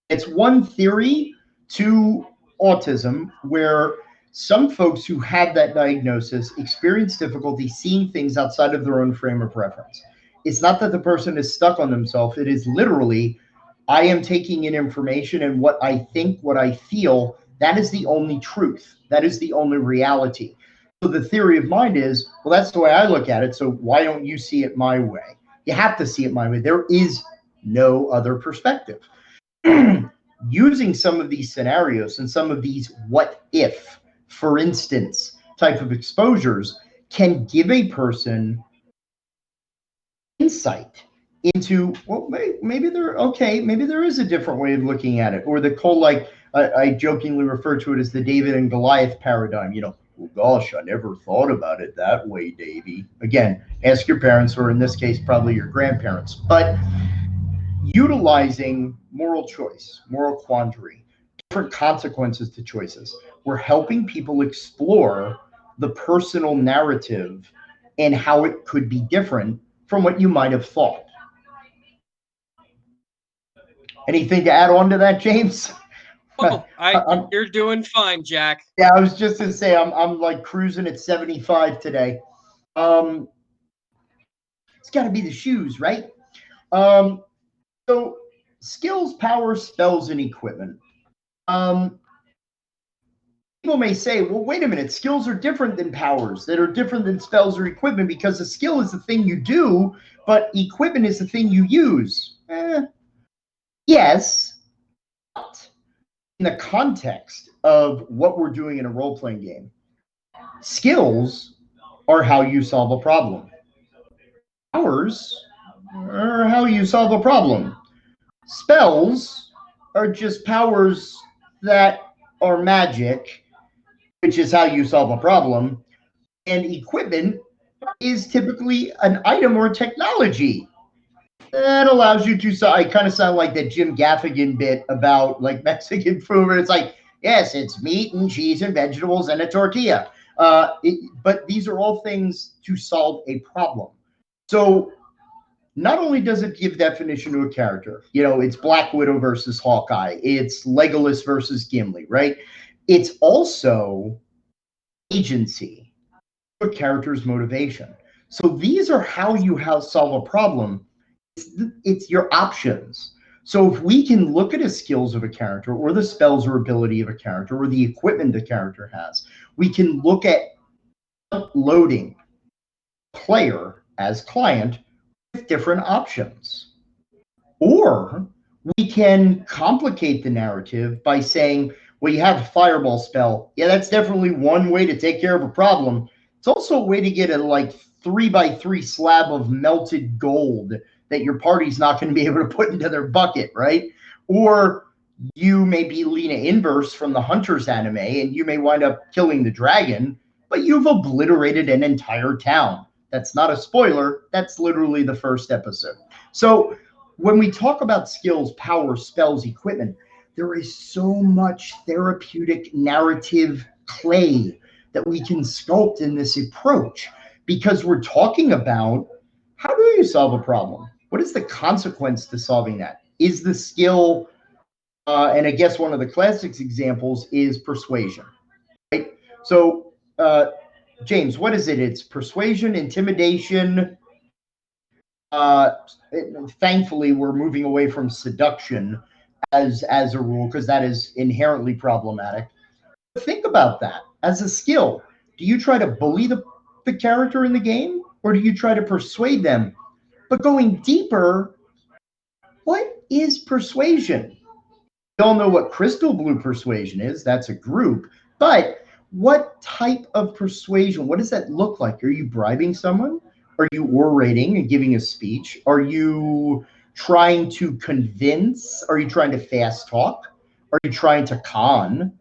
It's one theory to autism where some folks who have that diagnosis experience difficulty seeing things outside of their own frame of reference. It's not that the person is stuck on themselves. It is literally, I am taking in information, and what I think, what I feel, that is the only truth. That is the only reality. So the theory of mind is, well, that's the way I look at it. So why don't you see it my way? You have to see it my way. There is no other perspective. Using some of these scenarios and some of these what if, for instance, type of exposures can give a person insight into, well, maybe there is a different way of looking at it. Or the whole, like, I jokingly refer to it as the David and Goliath paradigm. You know, well, gosh, I never thought about it that way, Davey. Again, ask your parents, or in this case, probably your grandparents. But utilizing moral choice, moral quandary, different consequences to choices. We're helping people explore the personal narrative and how it could be different from what you might have thought. Anything to add on to that, James? Oh, you're doing fine, Jack. Yeah, I was just gonna say I'm like cruising at 75 today. It's got to be the shoes, right? So skills, power, spells, and equipment. People may say, well, wait a minute, skills are different than powers, that are different than spells or equipment, because a skill is the thing you do, but equipment is the thing you use. Yes, but in the context of what we're doing in a role-playing game, skills are how you solve a problem. Powers are how you solve a problem. Spells are just powers that are magic, which is how you solve a problem. And equipment is typically an item or technology that allows you to, I kind of sound like that Jim Gaffigan bit about like Mexican food, where it's like, yes, it's meat and cheese and vegetables and a tortilla. But these are all things to solve a problem. So not only does it give definition to a character, you know, it's Black Widow versus Hawkeye, it's Legolas versus Gimli, right? It's also agency, a character's motivation. So these are how you solve a problem. It's your options. So if we can look at the skills of a character, or the spells or ability of a character, or the equipment the character has, we can look at loading player as client with different options. Or we can complicate the narrative by saying, well, you have a fireball spell. Yeah, that's definitely one way to take care of a problem. It's also a way to get a like 3x3 slab of melted gold that your party's not going to be able to put into their bucket, right? Or you may be Lena Inverse from the Hunters anime, and you may wind up killing the dragon, but you've obliterated an entire town. That's not a spoiler. That's literally the first episode. So when we talk about skills, power, spells, equipment, there is so much therapeutic narrative clay that we can sculpt in this approach, because we're talking about, how do you solve a problem? What is the consequence to solving that? Is the skill, and I guess one of the classic examples is persuasion, right? So, James, what is it? It's persuasion, intimidation. Thankfully, we're moving away from seduction as a rule, because that is inherently problematic. But think about that as a skill. Do you try to bully the character in the game, or do you try to persuade them? But going deeper, what is persuasion? We all know what crystal blue persuasion is. That's a group. But what type of persuasion? What does that look like? Are you bribing someone? Are you orating and giving a speech? Are you trying to convince? Are you trying to fast talk? Are you trying to con?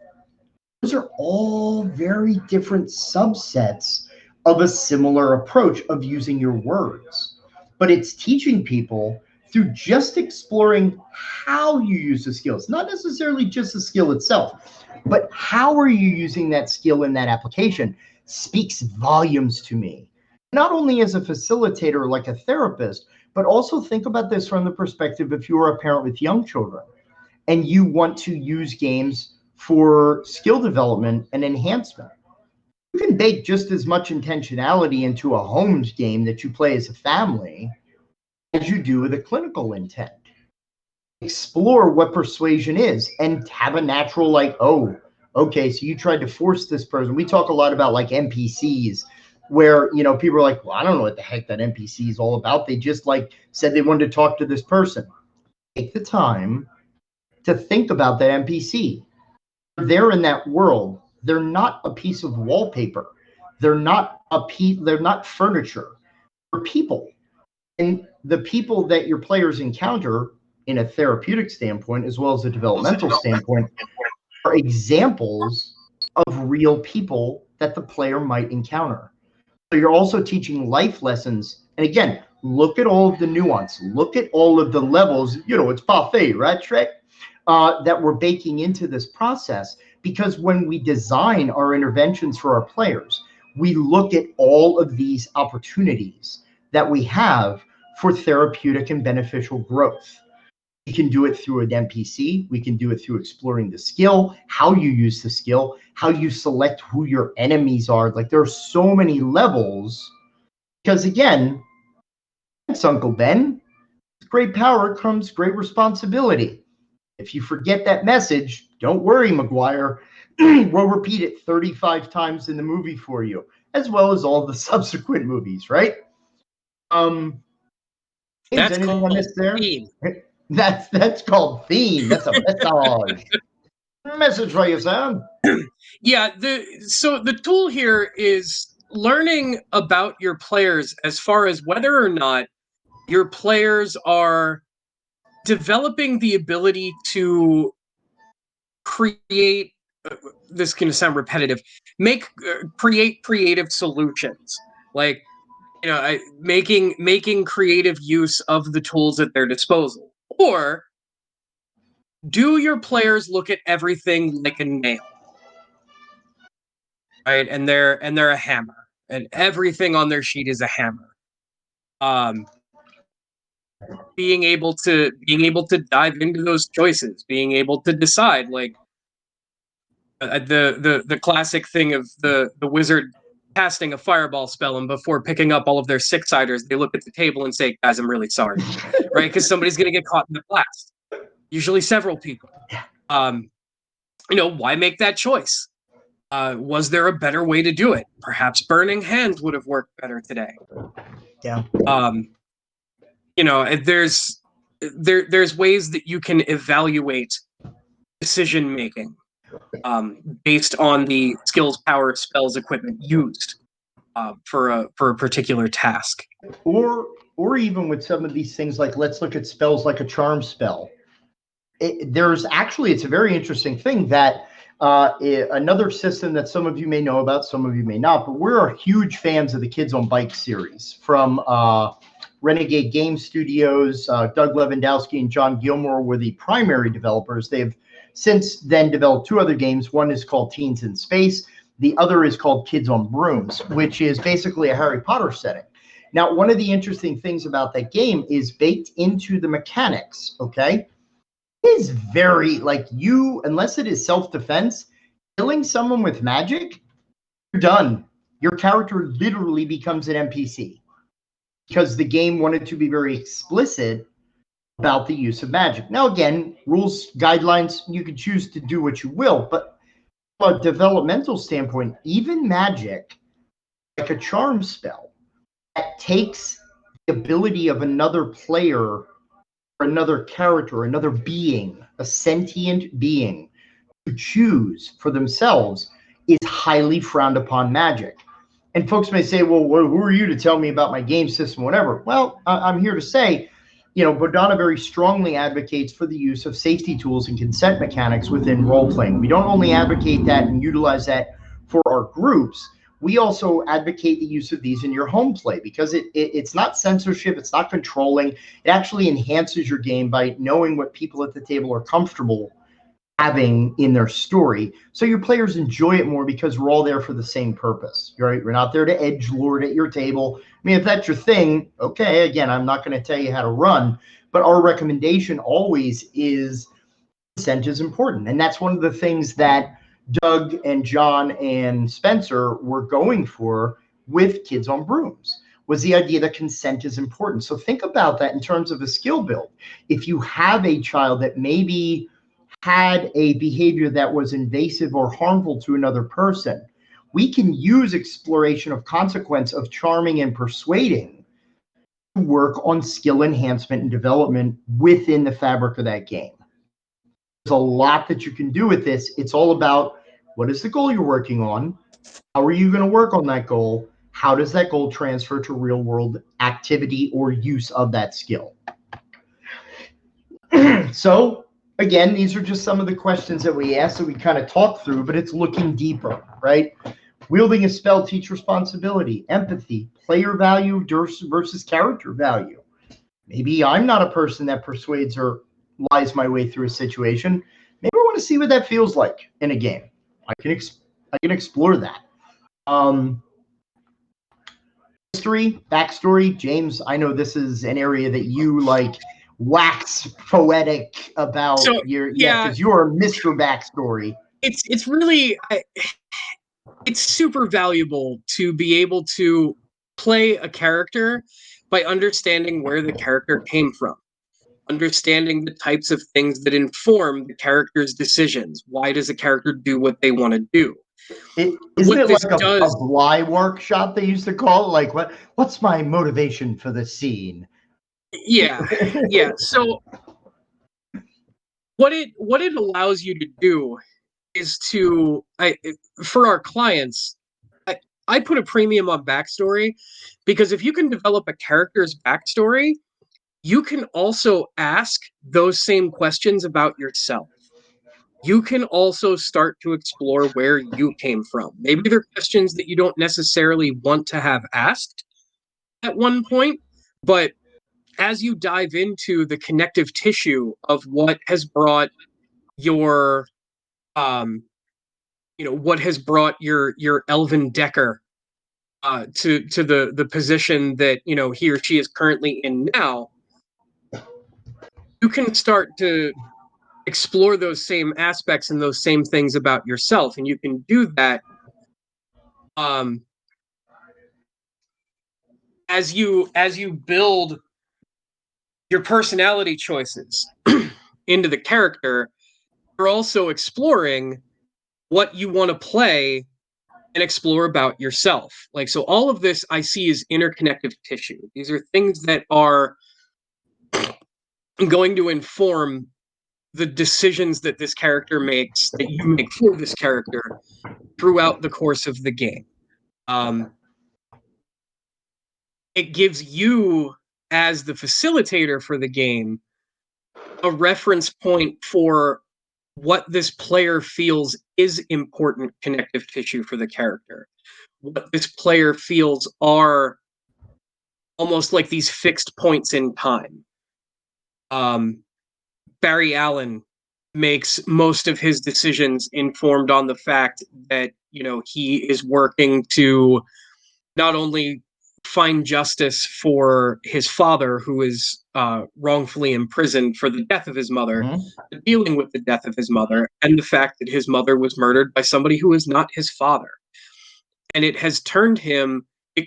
Those are all very different subsets of a similar approach of using your words. But it's teaching people through just exploring how you use the skills, not necessarily just the skill itself, but how are you using that skill in that application speaks volumes to me. Not only as a facilitator, like a therapist, but also think about this from the perspective if you are a parent with young children and you want to use games for skill development and enhancement. You can bake just as much intentionality into a homes game that you play as a family as you do with a clinical intent. Explore what persuasion is and have a natural, like, oh, okay, so you tried to force this person. We talk a lot about like NPCs where, you know, people are like, well, I don't know what the heck that NPC is all about. They just like said they wanted to talk to this person. Take the time to think about that NPC. They're in that world. They're not a piece of wallpaper. They're not they're not furniture. They're people. And the people that your players encounter in a therapeutic standpoint, as well as a developmental standpoint, are examples of real people that the player might encounter. So you're also teaching life lessons. And again, look at all of the nuance. Look at all of the levels. You know, it's parfait, right, Shrek? That we're baking into this process. Because when we design our interventions for our players, we look at all of these opportunities that we have for therapeutic and beneficial growth. We can do it through an NPC. We can do it through exploring the skill, how you use the skill, how you select who your enemies are. Like there are so many levels. Because again, it's Uncle Ben. With great power comes great responsibility. If you forget that message, don't worry, McGuire. We'll repeat it 35 times in the movie for you, as well as all the subsequent movies, right? That's anything I called missed there? theme. That's called theme. That's a message. Message for you, Sam. Yeah, so the tool here is learning about your players as far as whether or not your players are developing the ability to create this can sound repetitive, create creative solutions, like, you know, making creative use of the tools at their disposal. Or do your players look at everything like a nail, right? And they're a hammer, and everything on their sheet is a hammer. Being able to dive into those choices, being able to decide, like, the classic thing of the wizard casting a fireball spell, and before picking up all of their six-siders, they look at the table and say, guys, I'm really sorry, right? Because somebody's going to get caught in the blast, usually several people. You know, why make that choice? Was there a better way to do it? Perhaps burning hands would have worked better today. Yeah. You know, there's ways that you can evaluate decision making based on the skills, power, spells, equipment used for a particular task. Or even with some of these things, like let's look at spells like a charm spell. It's a very interesting thing that another system that some of you may know about, some of you may not, but we're huge fans of the Kids on Bikes series from Renegade Game Studios. Doug Lewandowski and John Gilmore were the primary developers. They've since then developed two other games. One is called Teens in Space. The other is called Kids on Brooms, which is basically a Harry Potter setting. Now, one of the interesting things about that game is baked into the mechanics, okay? It is very, like, you, unless it is self-defense, killing someone with magic, you're done. Your character literally becomes an NPC because the game wanted to be very explicit about the use of magic. Now, again, rules, guidelines, you can choose to do what you will, but from a developmental standpoint, even magic, like a charm spell, that takes the ability of another player or another character, another being, a sentient being, to choose for themselves is highly frowned upon magic. And folks may say, well, who are you to tell me about my game system, whatever? Well, I'm here to say, you know, Bodhana very strongly advocates for the use of safety tools and consent mechanics within role-playing. We don't only advocate that and utilize that for our groups, we also advocate the use of these in your home play because it's not censorship, it's not controlling. It actually enhances your game by knowing what people at the table are comfortable having in their story, so your players enjoy it more because we're all there for the same purpose. Right? We're not there to edgelord at your table. I mean, if that's your thing, okay. Again, I'm not going to tell you how to run, but our recommendation always is consent is important, and that's one of the things that Doug and John and Spencer were going for with Kids on Brooms. Was the idea that consent is important. So think about that in terms of a skill build. If you have a child that maybe had a behavior that was invasive or harmful to another person, we can use exploration of consequence of charming and persuading to work on skill enhancement and development within the fabric of that game. There's a lot that you can do with this. It's all about what is the goal you're working on? How are you going to work on that goal? How does that goal transfer to real world activity or use of that skill? So again, these are just some of the questions that we asked that we kind of talked through, but it's looking deeper, right? Wielding a spell, teach responsibility, empathy, player value versus character value. Maybe I'm not a person that persuades or lies my way through a situation. Maybe I want to see what that feels like in a game. I can explore that. History, backstory. James, I know this is an area that you like wax poetic about. So, because you're Mr. Backstory. It's really it's super valuable to be able to play a character by understanding where the character came from, understanding the types of things that inform the character's decisions. Why does a character do what they want to do? Isn't What it this like a does, Bly workshop they used to call it? Like, what's my motivation for the scene? yeah. So what it allows you to do is to, for our clients, I put a premium on backstory, because if you can develop a character's backstory, you can also ask those same questions about yourself. You can also start to explore where you came from. Maybe they're questions that you don't necessarily want to have asked at one point, but as you dive into the connective tissue of what has brought your what has brought your Elvin Decker to the position that he or she is currently in now, you can start to explore those same aspects and those same things about yourself, and you can do that as you build your personality choices into the character. You're also exploring what you want to play and explore about yourself. Like, so all of this I see is interconnective tissue. These are things that are going to inform the decisions that this character makes, that you make for this character throughout the course of the game. It gives you, as the facilitator for the game, a reference point for what this player feels is important connective tissue for the character. What this player feels are almost like these fixed points in time. Barry Allen makes most of his decisions informed on the fact that he is working to not only find justice for his father, who is wrongfully imprisoned for the death of his mother, but dealing with the death of his mother and the fact that his mother was murdered by somebody who is not his father. And it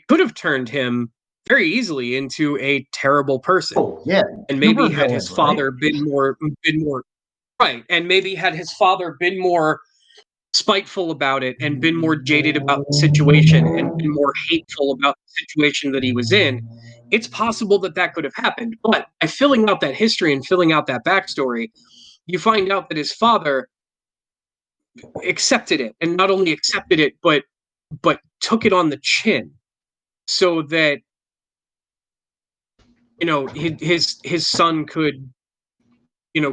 could have turned him very easily into a terrible person. Oh, yeah. And maybe had his father been more right, and maybe had his father been more spiteful about it and been more jaded about the situation and been more hateful about the situation that he was in, it's possible that could have happened. But by filling out that history and filling out that backstory, you find out that his father accepted it, and not only accepted it, but took it on the chin, so that his son could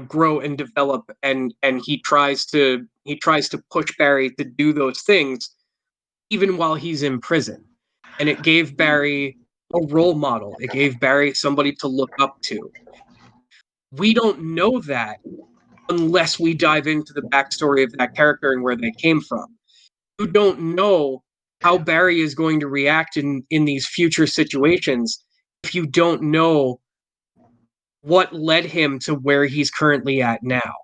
grow and develop, and he tries to push Barry to do those things, even while he's in prison. And it gave Barry a role model. It gave Barry somebody to look up to. We don't know that unless we dive into the backstory of that character and where they came from. You don't know how Barry is going to react in these future situations if you don't know what led him to where he's currently at now.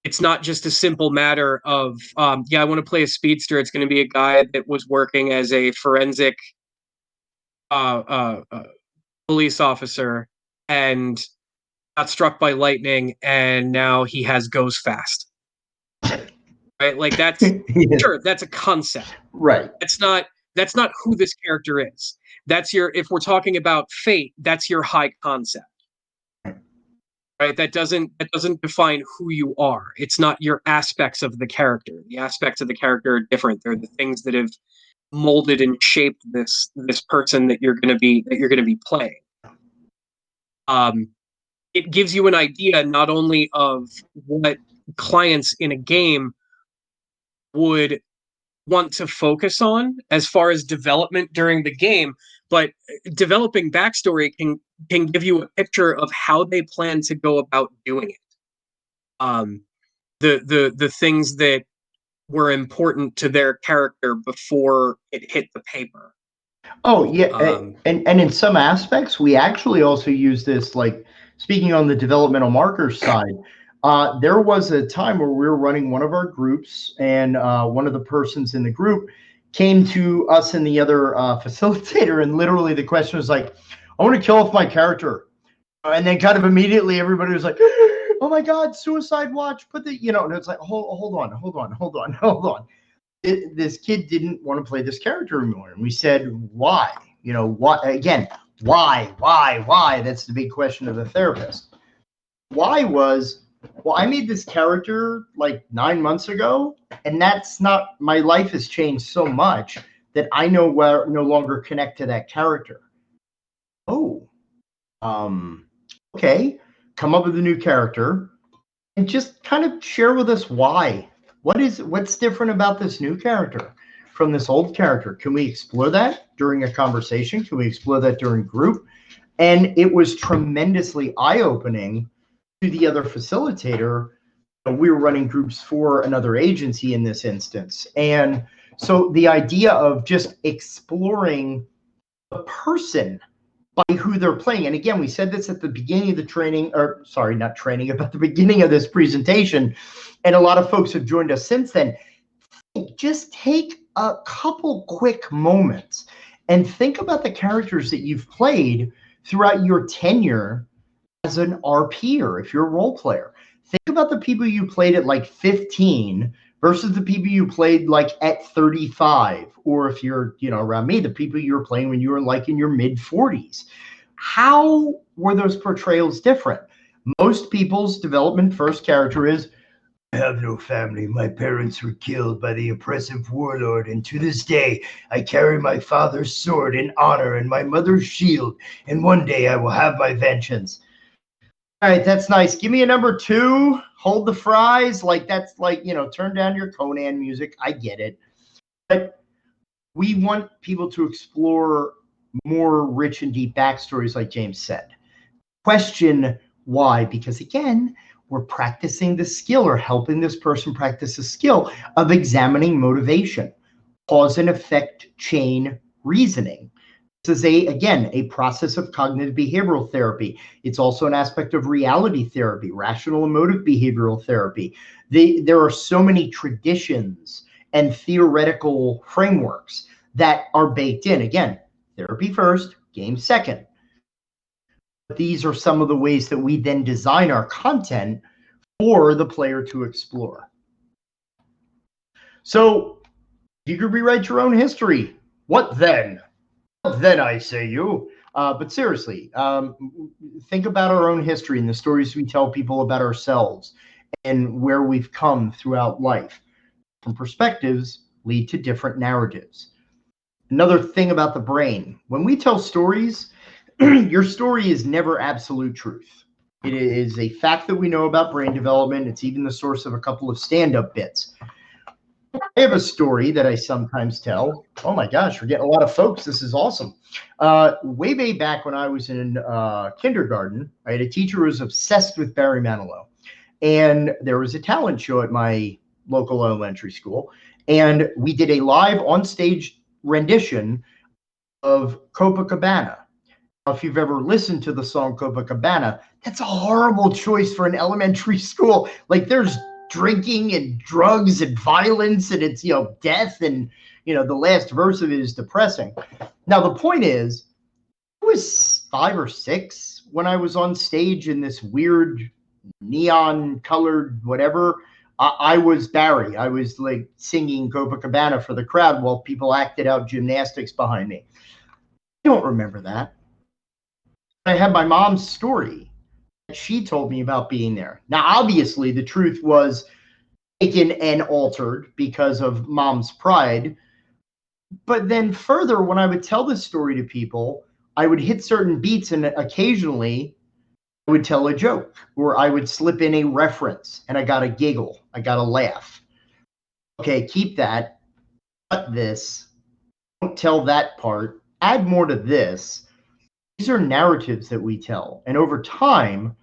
It's not just a simple matter of, I want to play a speedster. It's going to be a guy that was working as a forensic police officer and got struck by lightning, and now he has goes fast. Right? Like that's Yeah. sure, that's a concept. Right. That's not who this character is. That's your, if we're talking about fate, that's your high concept. Right? That doesn't define who you are. It's not your aspects of the character. The aspects of the character are different. They're the things that have molded and shaped this person that you're going to be playing. It gives you an idea not only of what clients in a game would want to focus on as far as development during the game, but developing backstory can give you a picture of how they plan to go about doing it. The things that were important to their character before it hit the paper. Oh yeah, and in some aspects, we actually also use this. Like speaking on the developmental markers side, there was a time where we were running one of our groups, and one of the persons in the group came to us and the other facilitator, and literally the question was like, "I want to kill off my character," and then kind of immediately everybody was like, "Oh my God, suicide watch!" Put the and it's like, hold on. This kid didn't want to play this character anymore. And we said, why? Why? Again, why? That's the big question of the therapist. Why was, well, I made this character like 9 months ago, and that's not, my life has changed so much that I no longer connect to that character. Oh, okay. Come up with a new character and just kind of share with us why. What's different about this new character from this old character? Can we explore that during a conversation? Can we explore that during group? And it was tremendously eye-opening to the other facilitator. We were running groups for another agency in this instance. And so the idea of just exploring the person by who they're playing. And again, we said this at the beginning of the training, or sorry, not training, about the beginning of this presentation. And a lot of folks have joined us since then. Just take a couple quick moments and think about the characters that you've played throughout your tenure as an RP, or if you're a role player. Think about the people you played at like 15 versus the people you played like at 35, or if you're, around me, the people you were playing when you were like in your mid 40s. How were those portrayals different? Most people's development first character is, I have no family. My parents were killed by the oppressive warlord, and to this day, I carry my father's sword in honor and my mother's shield, and one day I will have my vengeance. All right, that's nice. Give me a number 2. Hold the fries. Like, that's like, turn down your Conan music. I get it. But we want people to explore more rich and deep backstories, like James said. Question why? Because again, we're practicing the skill, or helping this person practice the skill of examining motivation, cause and effect chain reasoning. This is a process of cognitive behavioral therapy. It's also an aspect of reality therapy, rational emotive behavioral therapy. There are so many traditions and theoretical frameworks that are baked in. Again, therapy first, game second. These are some of the ways that we then design our content for the player to explore. So you could rewrite your own history. What then? Then I say you. But seriously, think about our own history and the stories we tell people about ourselves and where we've come throughout life. Different perspectives lead to different narratives. Another thing about the brain, when we tell stories, your story is never absolute truth. It is a fact that we know about brain development. It's even the source of a couple of stand-up bits. I have a story that I sometimes tell. Oh my gosh, we're getting a lot of folks. This is awesome. Way back when I was in kindergarten, I had a teacher who was obsessed with Barry Manilow. And there was a talent show at my local elementary school. And we did a live on stage rendition of Copacabana. Now, if you've ever listened to the song Copacabana, that's a horrible choice for an elementary school. Like there's drinking and drugs and violence and it's, death. And, the last verse of it is depressing. Now, the point is, I was 5 or 6 when I was on stage in this weird neon colored whatever. I was Barry. I was like singing Copacabana for the crowd while people acted out gymnastics behind me. I don't remember that. I had my mom's story that she told me about being there. Now, obviously, the truth was taken and altered because of mom's pride. But then further, when I would tell this story to people, I would hit certain beats and occasionally I would tell a joke or I would slip in a reference and I got a giggle. I got a laugh. Okay, keep that. Cut this. Don't tell that part. Add more to this. These are narratives that we tell. And over time,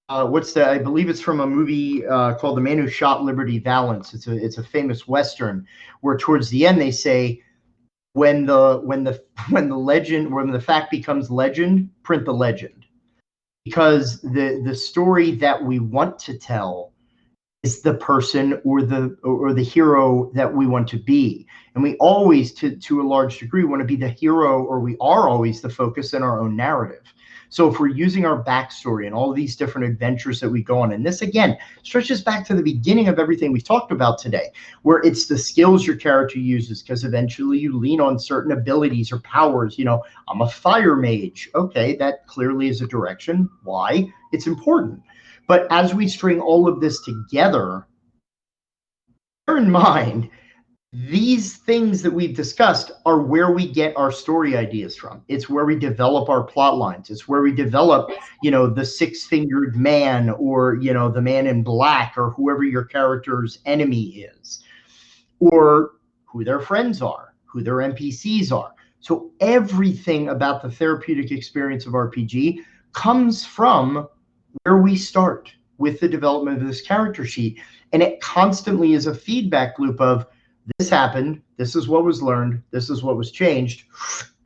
I believe it's from a movie called The Man Who Shot Liberty Valance. It's a famous Western where towards the end they say, when the fact becomes legend, print the legend. Because the story that we want to tell is the person or the hero that we want to be. And we always, to a large degree, want to be the hero, or we are always the focus in our own narrative. So if we're using our backstory and all of these different adventures that we go on, and this again stretches back to the beginning of everything we've talked about today, where it's the skills your character uses, because eventually you lean on certain abilities or powers. I'm a fire mage. Okay, that clearly is a direction. Why? It's important. But as we string all of this together, bear in mind, these things that we've discussed are where we get our story ideas from. It's where we develop our plot lines. It's where we develop, the six-fingered man or, the man in black or whoever your character's enemy is, or who their friends are, who their NPCs are. So everything about the therapeutic experience of RPG comes from where we start with the development of this character sheet. And it constantly is a feedback loop of, this happened, this is what was learned, this is what was changed,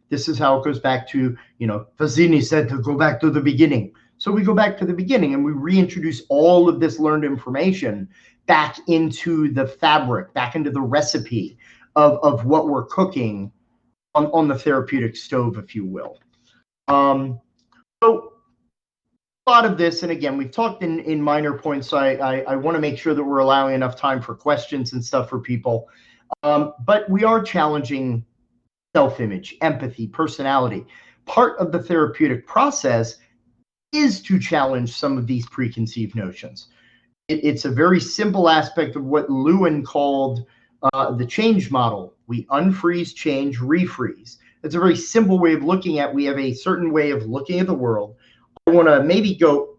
this is how it goes back to, Fazzini said to go back to the beginning. So we go back to the beginning and we reintroduce all of this learned information back into the fabric, back into the recipe of what we're cooking on the therapeutic stove, if you will. So a lot of this, and again, we've talked in minor points, so I want to make sure that we're allowing enough time for questions and stuff for people. But we are challenging self-image, empathy, personality. Part of the therapeutic process is to challenge some of these preconceived notions. It's a very simple aspect of what Lewin called the change model. We unfreeze, change, refreeze. It's a very simple way of looking at, we have a certain way of looking at the world. I want to maybe go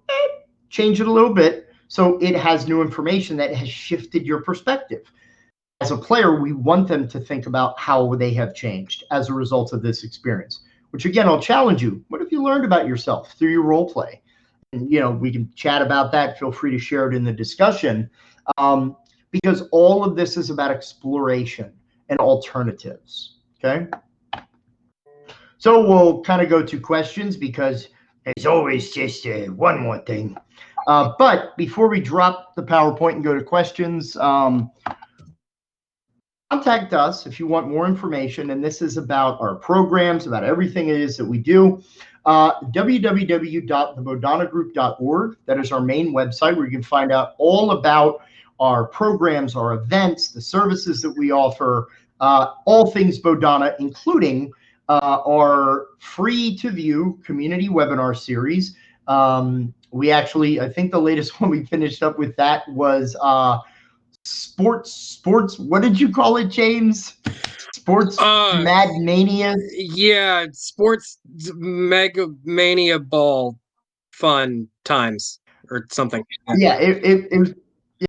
change it a little bit so it has new information that has shifted your perspective. As a player, we want them to think about how they have changed as a result of this experience, which again, I'll challenge you. What have you learned about yourself through your role play? And, we can chat about that. Feel free to share it in the discussion, because all of this is about exploration and alternatives. Okay. So we'll kind of go to questions because there's always just one more thing. But before we drop the PowerPoint and go to questions, contact us if you want more information. And this is about our programs, about everything it is that we do. www.thebodhanagroup.org. That is our main website where you can find out all about our programs, our events, the services that we offer, all things Bodhana, including our free to view community webinar series. We actually, I think the latest one we finished up with that was sports. What did you call it, James? Sports Mad Mania? Yeah, sports mega mania ball fun times or something. Yeah, it was.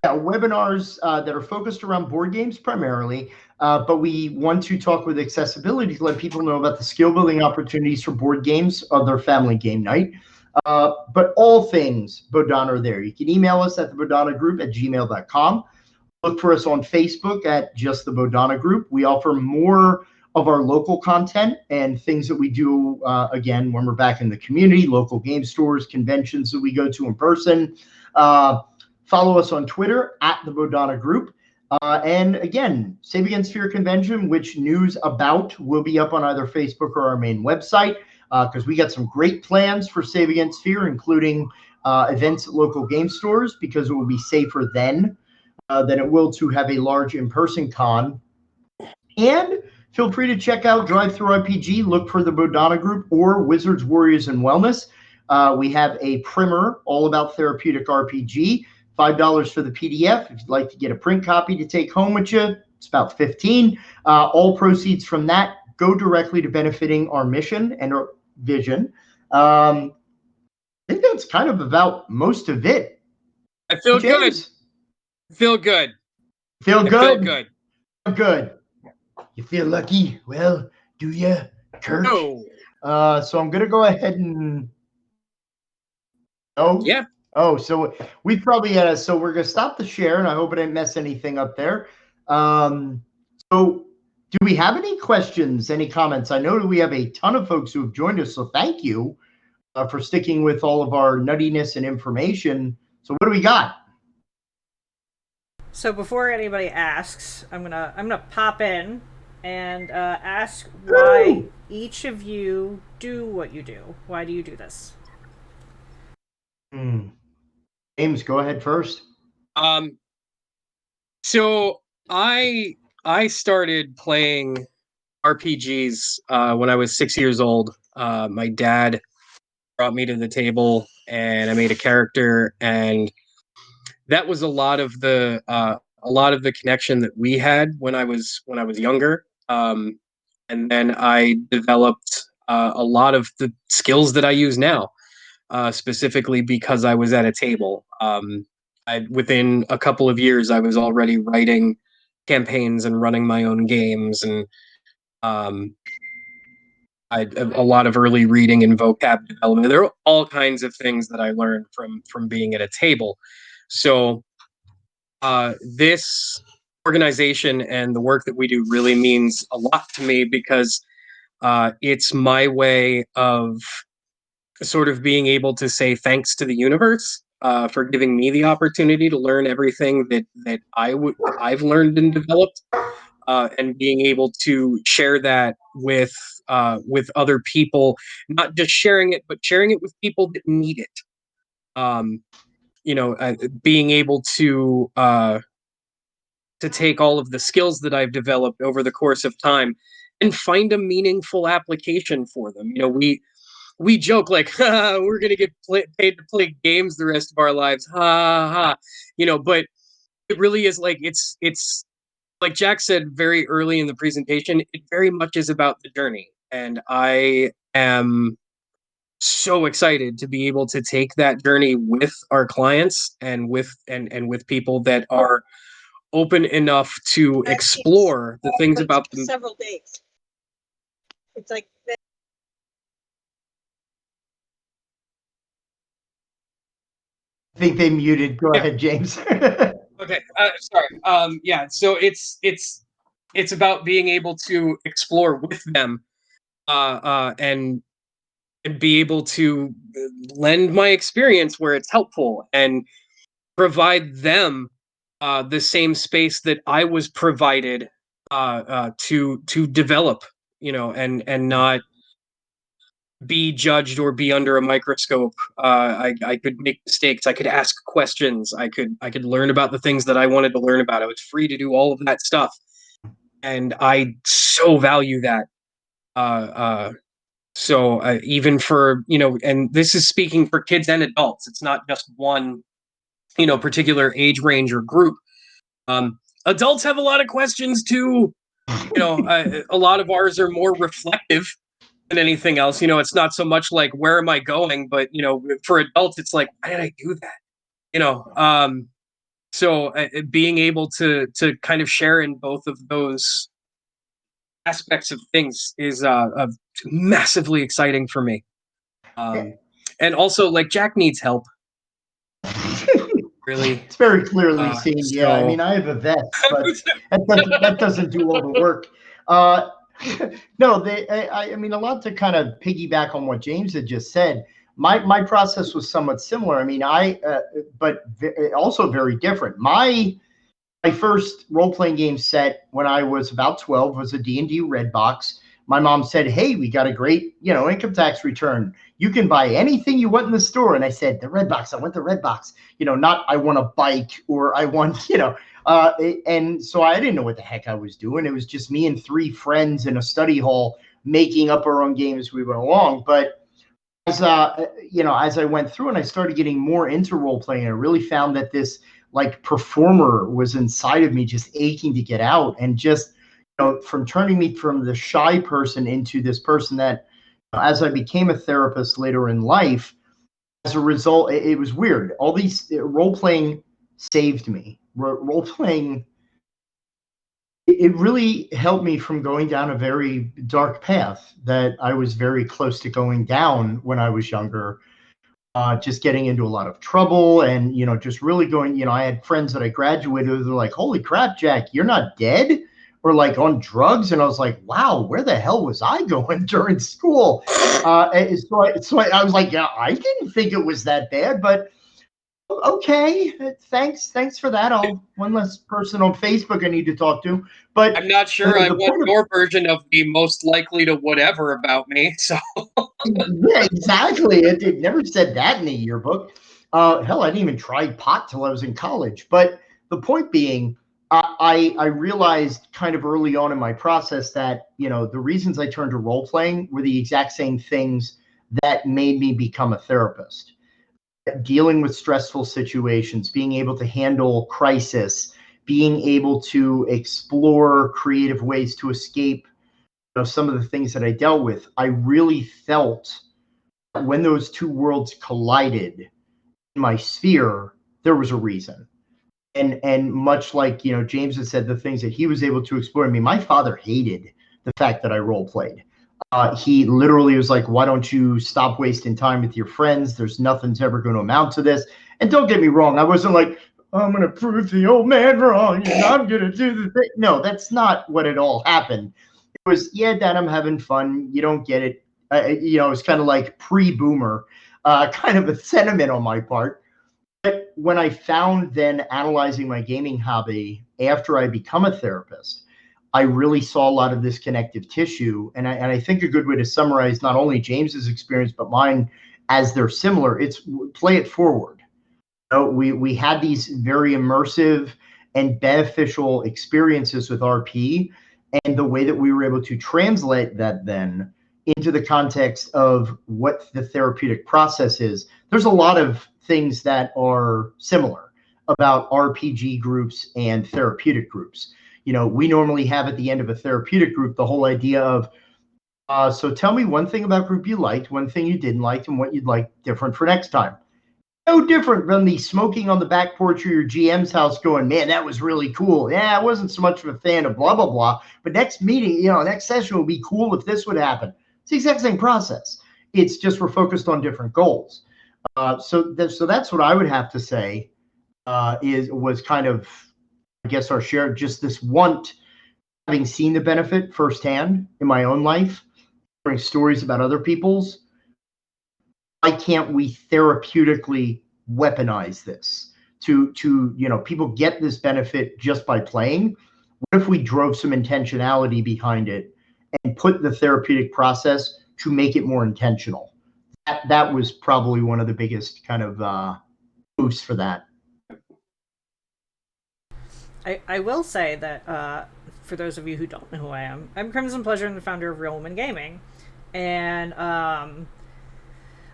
Yeah, webinars that are focused around board games primarily, but we want to talk with accessibility to let people know about the skill building opportunities for board games of their family game night. But all things Bodhana are there. You can email us at the Bodhana Group at gmail.com. Look for us on Facebook at just the Bodhana Group. We offer more of our local content and things that we do, again, when we're back in the community, local game stores, conventions that we go to in person. Follow us on Twitter at the Bodhana Group. And again, Save Against Fear Convention, which news about will be up on either Facebook or our main website, because we got some great plans for Save Against Fear, including events at local game stores, because it will be safer then than it will to have a large in-person con. And feel free to check out Drive-Thru RPG. Look for the Bodhana Group or Wizards, Warriors, and Wellness. We have a primer all about therapeutic RPG. $5 for the PDF. If you'd like to get a print copy to take home with you, it's about $15. All proceeds from that go directly to benefiting our mission and our vision. I think that's kind of about most of it. I feel good. Feel good. Feel good? I feel good. Good. You feel lucky? Well, do you, Kirk? No. So I'm going to go ahead and... Oh? Yeah. Oh, so we probably so we're going to stop the share, and I hope I didn't mess anything up there. So do we have any questions, any comments? I know that we have a ton of folks who have joined us, so thank you for sticking with all of our nuttiness and information. So what do we got? So before anybody asks, I'm gonna pop in and ask why each of you do what you do. Why do you do this? James, go ahead first. So I started playing RPGs when I was 6 years old. My dad brought me to the table, and I made a character, and that was a lot of the connection that we had when I was younger. And then I developed a lot of the skills that I use now, specifically because I was at a table. Within a couple of years, I was already writing campaigns and running my own games, and a lot of early reading and vocab development. There are all kinds of things that I learned from being at a table. So this organization and the work that we do really means a lot to me, because it's my way of sort of being able to say thanks to the universe for giving me the opportunity to learn everything that I've learned and developed, and being able to share that with other people, not just sharing it, but sharing it with people that need it. Being able to take all of the skills that I've developed over the course of time and find a meaningful application for them. We joke like, we're going to get paid to play games the rest of our lives. Ha ha. But it really is like, it's like Jack said very early in the presentation, it very much is about the journey. And I am so excited to be able to take that journey with our clients and with people that are open enough to explore the things about them. Several days. It's like I think they muted. Go ahead, James. Okay, sorry. Yeah, so it's about being able to explore with them, and be able to lend my experience where it's helpful and provide them the same space that I was provided to develop, and not be judged or be under a microscope. I could make mistakes. I could ask questions. I could learn about the things that I wanted to learn about. I was free to do all of that stuff, and I so value that. So even for and this is speaking for kids and adults. It's not just one particular age range or group. Adults have a lot of questions too. A lot of ours are more reflective than anything else. It's not so much like where am I going, but for adults, it's like, why did I do that? So being able to kind of share in both of those aspects of things is massively exciting for me. And also, like, Jack needs help. Really, It's very clearly seen. Yeah, I so mean, I have a vest, but that doesn't do all the work. Uh, no, I mean, a lot to kind of piggyback on what James had just said. My process was somewhat similar. I mean, but also very different. My first role-playing game set when I was about 12 was a D&D red box. My mom said, "Hey, we got a great, income tax return. You can buy anything you want in the store." And I said, "The red box. I want the red box. Not I want a bike or I want, and so I didn't know what the heck I was doing. It was just me and three friends in a study hall making up our own game as we went along. But as as I went through and I started getting more into role playing, I really found that this like performer was inside of me, just aching to get out, and just from turning me from the shy person into this person that, as I became a therapist later in life, as a result, it was weird. All these role playing saved me. Role playing, it really helped me from going down a very dark path that I was very close to going down when I was younger. Just getting into a lot of trouble and, just really going, I had friends that I graduated with. They're like, "Holy crap, Jack, you're not dead or like on drugs." And I was like, wow, where the hell was I going during school? So I was like, yeah, I didn't think it was that bad, but okay, thanks for that. One less person on Facebook I need to talk to. But I'm not sure I want your version of the most likely to whatever about me. So yeah, exactly. It never said that in the yearbook. Hell, I didn't even try pot till I was in college. But the point being, I realized kind of early on in my process that the reasons I turned to role playing were the exact same things that made me become a therapist. Dealing with stressful situations, being able to handle crisis, being able to explore creative ways to escape some of the things that I dealt with. I really felt when those two worlds collided in my sphere, there was a reason. And much like James had said, the things that he was able to explore. I mean, my father hated the fact that I role played. He literally was like, "Why don't you stop wasting time with your friends? There's nothing's ever going to amount to this." And don't get me wrong, I wasn't like, "I'm going to prove the old man wrong and I'm going to do the thing." No, that's not what it all happened. It was, "Yeah, Dad, I'm having fun. You don't get it." It's kind of like pre-boomer, kind of a sentiment on my part. But when I found then analyzing my gaming hobby after I become a therapist, I really saw a lot of this connective tissue. And I think a good way to summarize not only James's experience, but mine as they're similar, it's play it forward. We had these very immersive and beneficial experiences with RP, and the way that we were able to translate that then into the context of what the therapeutic process is. There's a lot of things that are similar about RPG groups and therapeutic groups. We normally have at the end of a therapeutic group the whole idea of, so tell me one thing about group you liked, one thing you didn't like, and what you'd like different for next time. No different than the smoking on the back porch of your GM's house going, "Man, that was really cool. Yeah, I wasn't so much of a fan of blah, blah, blah. But next meeting, next session would be cool if this would happen." It's the exact same process. It's just we're focused on different goals. So that's what I would have to say was kind of, I guess, our share, just this want, having seen the benefit firsthand in my own life, hearing stories about other people's. Why can't we therapeutically weaponize this to people get this benefit just by playing? What if we drove some intentionality behind it and put the therapeutic process to make it more intentional? That was probably one of the biggest kind of boosts for that. I will say that for those of you who don't know who I am, I'm Crimson Pleasure and the founder of Real Woman Gaming, and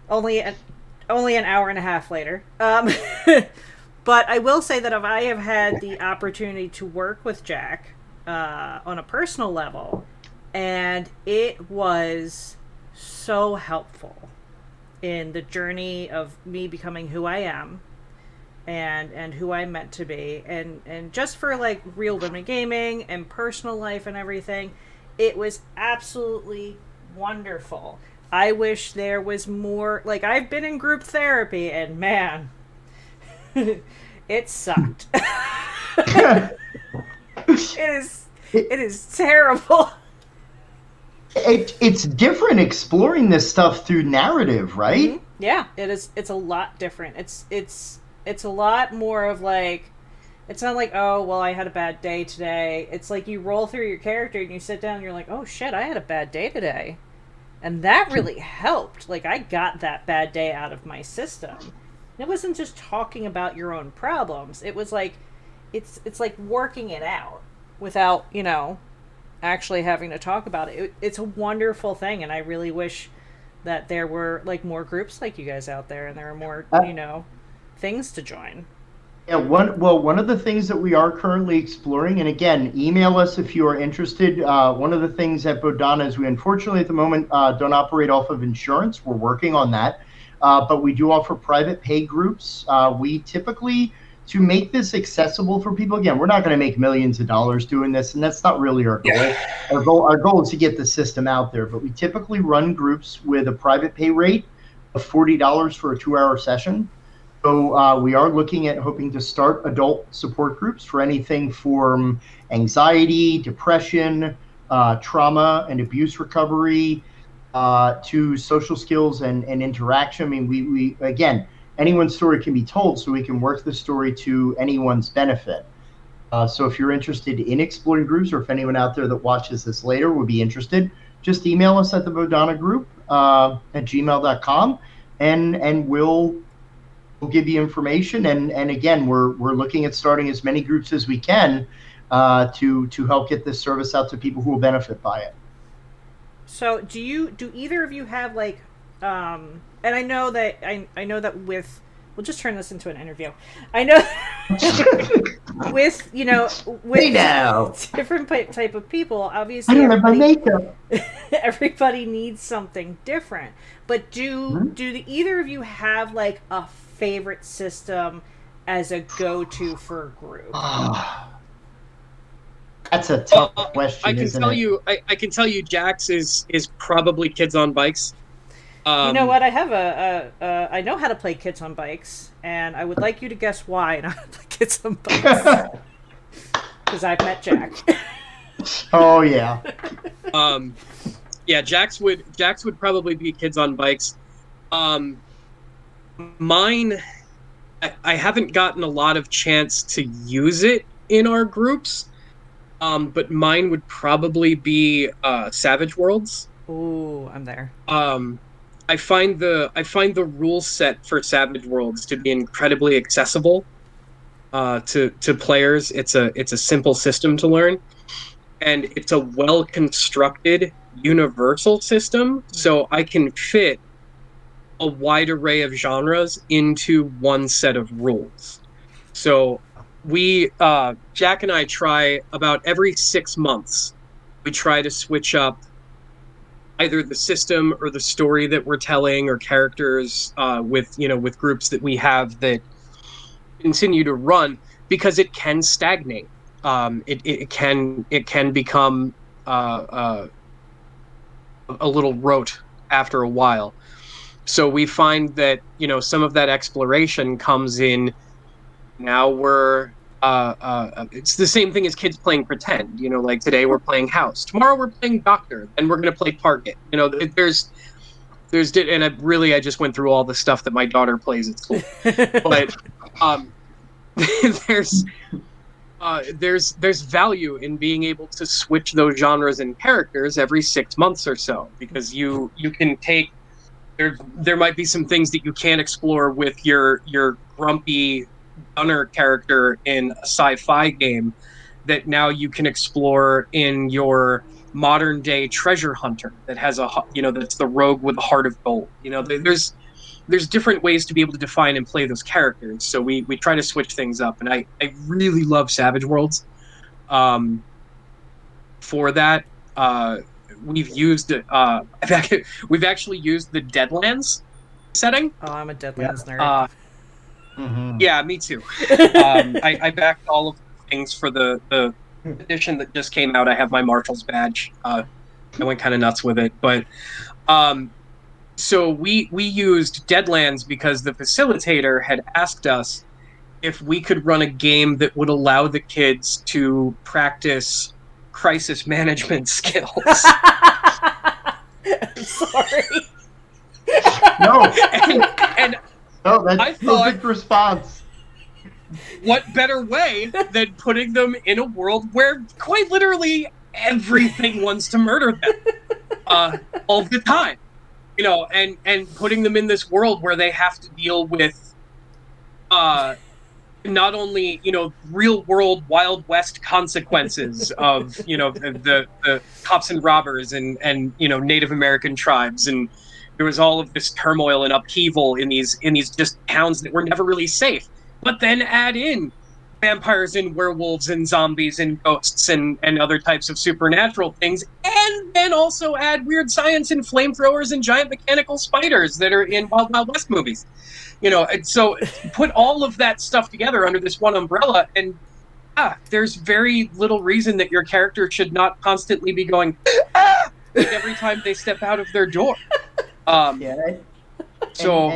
only an hour and a half later. But I will say that if I have had the opportunity to work with Jack on a personal level, and it was so helpful in the journey of me becoming who I am, and who I'm meant to be, and just for like real women gaming and personal life and everything, it was absolutely wonderful. I wish there was more. Like, I've been in group therapy, and man, it sucked. It is terrible. It's different exploring this stuff through narrative, right? Mm-hmm. Yeah, it is. It's a lot different. It's a lot more of like, it's not like, oh well, I had a bad day today. It's like you roll through your character and you sit down and you're like, oh shit, I had a bad day today, and that really helped. Like, I got that bad day out of my system. It wasn't just talking about your own problems. It was like, it's like working it out without, actually having to talk about it. It's a wonderful thing, and I really wish that there were like more groups like you guys out there, and there are more, things to join. Yeah, one of the things that we are currently exploring, and again, email us if you are interested. One of the things at Bodhana is we unfortunately at the moment don't operate off of insurance. We're working on that, but we do offer private pay groups. We typically, to make this accessible for people, again, we're not going to make millions of dollars doing this, and that's not really our goal. Yeah. Our goal is to get the system out there, but we typically run groups with a private pay rate of $40 for a 2-hour session. So we are looking at hoping to start adult support groups for anything from anxiety, depression, trauma and abuse recovery, to social skills and interaction. I mean, we again, anyone's story can be told, so we can work the story to anyone's benefit. So if you're interested in exploring groups, or if anyone out there that watches this later would be interested, just email us at the Bodhana group at gmail.com, and we'll give you information. And again, we're looking at starting as many groups as we can to help get this service out to people who will benefit by it. So do either of you have like, and I know that I know that with, we'll just turn this into an interview. I know with different type of people, obviously I don't have my makeup. Everybody needs something different. But do either of you have like a favorite system as a go-to for a group? That's a tough question. I can tell you, Jax is probably Kids on Bikes. You know what? I have I know how to play Kids on Bikes, and I would like you to guess why I know how to play Kids on Bikes. Because I've met Jack. Oh yeah. Yeah, Jax would probably be Kids on Bikes. Mine, I haven't gotten a lot of chance to use it in our groups, but mine would probably be Savage Worlds. Ooh, I'm there. I find the rule set for Savage Worlds to be incredibly accessible to players. It's a simple system to learn, and it's a well constructed universal system, so I can fit a wide array of genres into one set of rules. So we Jack and I try about every 6 months, we try to switch up either the system or the story that we're telling, or characters with groups that we have that continue to run, because it can stagnate. It can become a little rote after a while. So we find that some of that exploration comes in. Now we're it's the same thing as kids playing pretend. Like today we're playing house, tomorrow we're playing doctor, and we're going to play target. There's and I just went through all the stuff that my daughter plays at school, but there's value in being able to switch those genres and characters every 6 months or so, because you can take there might be some things that you can't explore with your grumpy gunner character in a sci-fi game that now you can explore in your modern day treasure hunter that has that's the rogue with a heart of gold. There's different ways to be able to define and play those characters. So we try to switch things up, and I really love Savage Worlds. For that, we've used we've actually used the Deadlands setting. Oh, I'm a Deadlands nerd. Yeah, me too. I backed all of the things for the edition that just came out. I have my Marshall's badge. I went kind of nuts with it, but um, so we used Deadlands because the facilitator had asked us if we could run a game that would allow the kids to practice crisis management skills. I'm sorry. No, and no, that's I thought, perfect response. what better way than putting them in a world where quite literally everything wants to murder them all the time, and putting them in this world where they have to deal with uh, not only real world Wild West consequences of the cops and robbers and Native American tribes, and there was all of this turmoil and upheaval in these just towns that were never really safe. But then add in vampires and werewolves and zombies and ghosts and other types of supernatural things, and then also add weird science and flamethrowers and giant mechanical spiders that are in Wild Wild West movies. And so put all of that stuff together under this one umbrella, and there's very little reason that your character should not constantly be going like every time they step out of their door. Yeah, So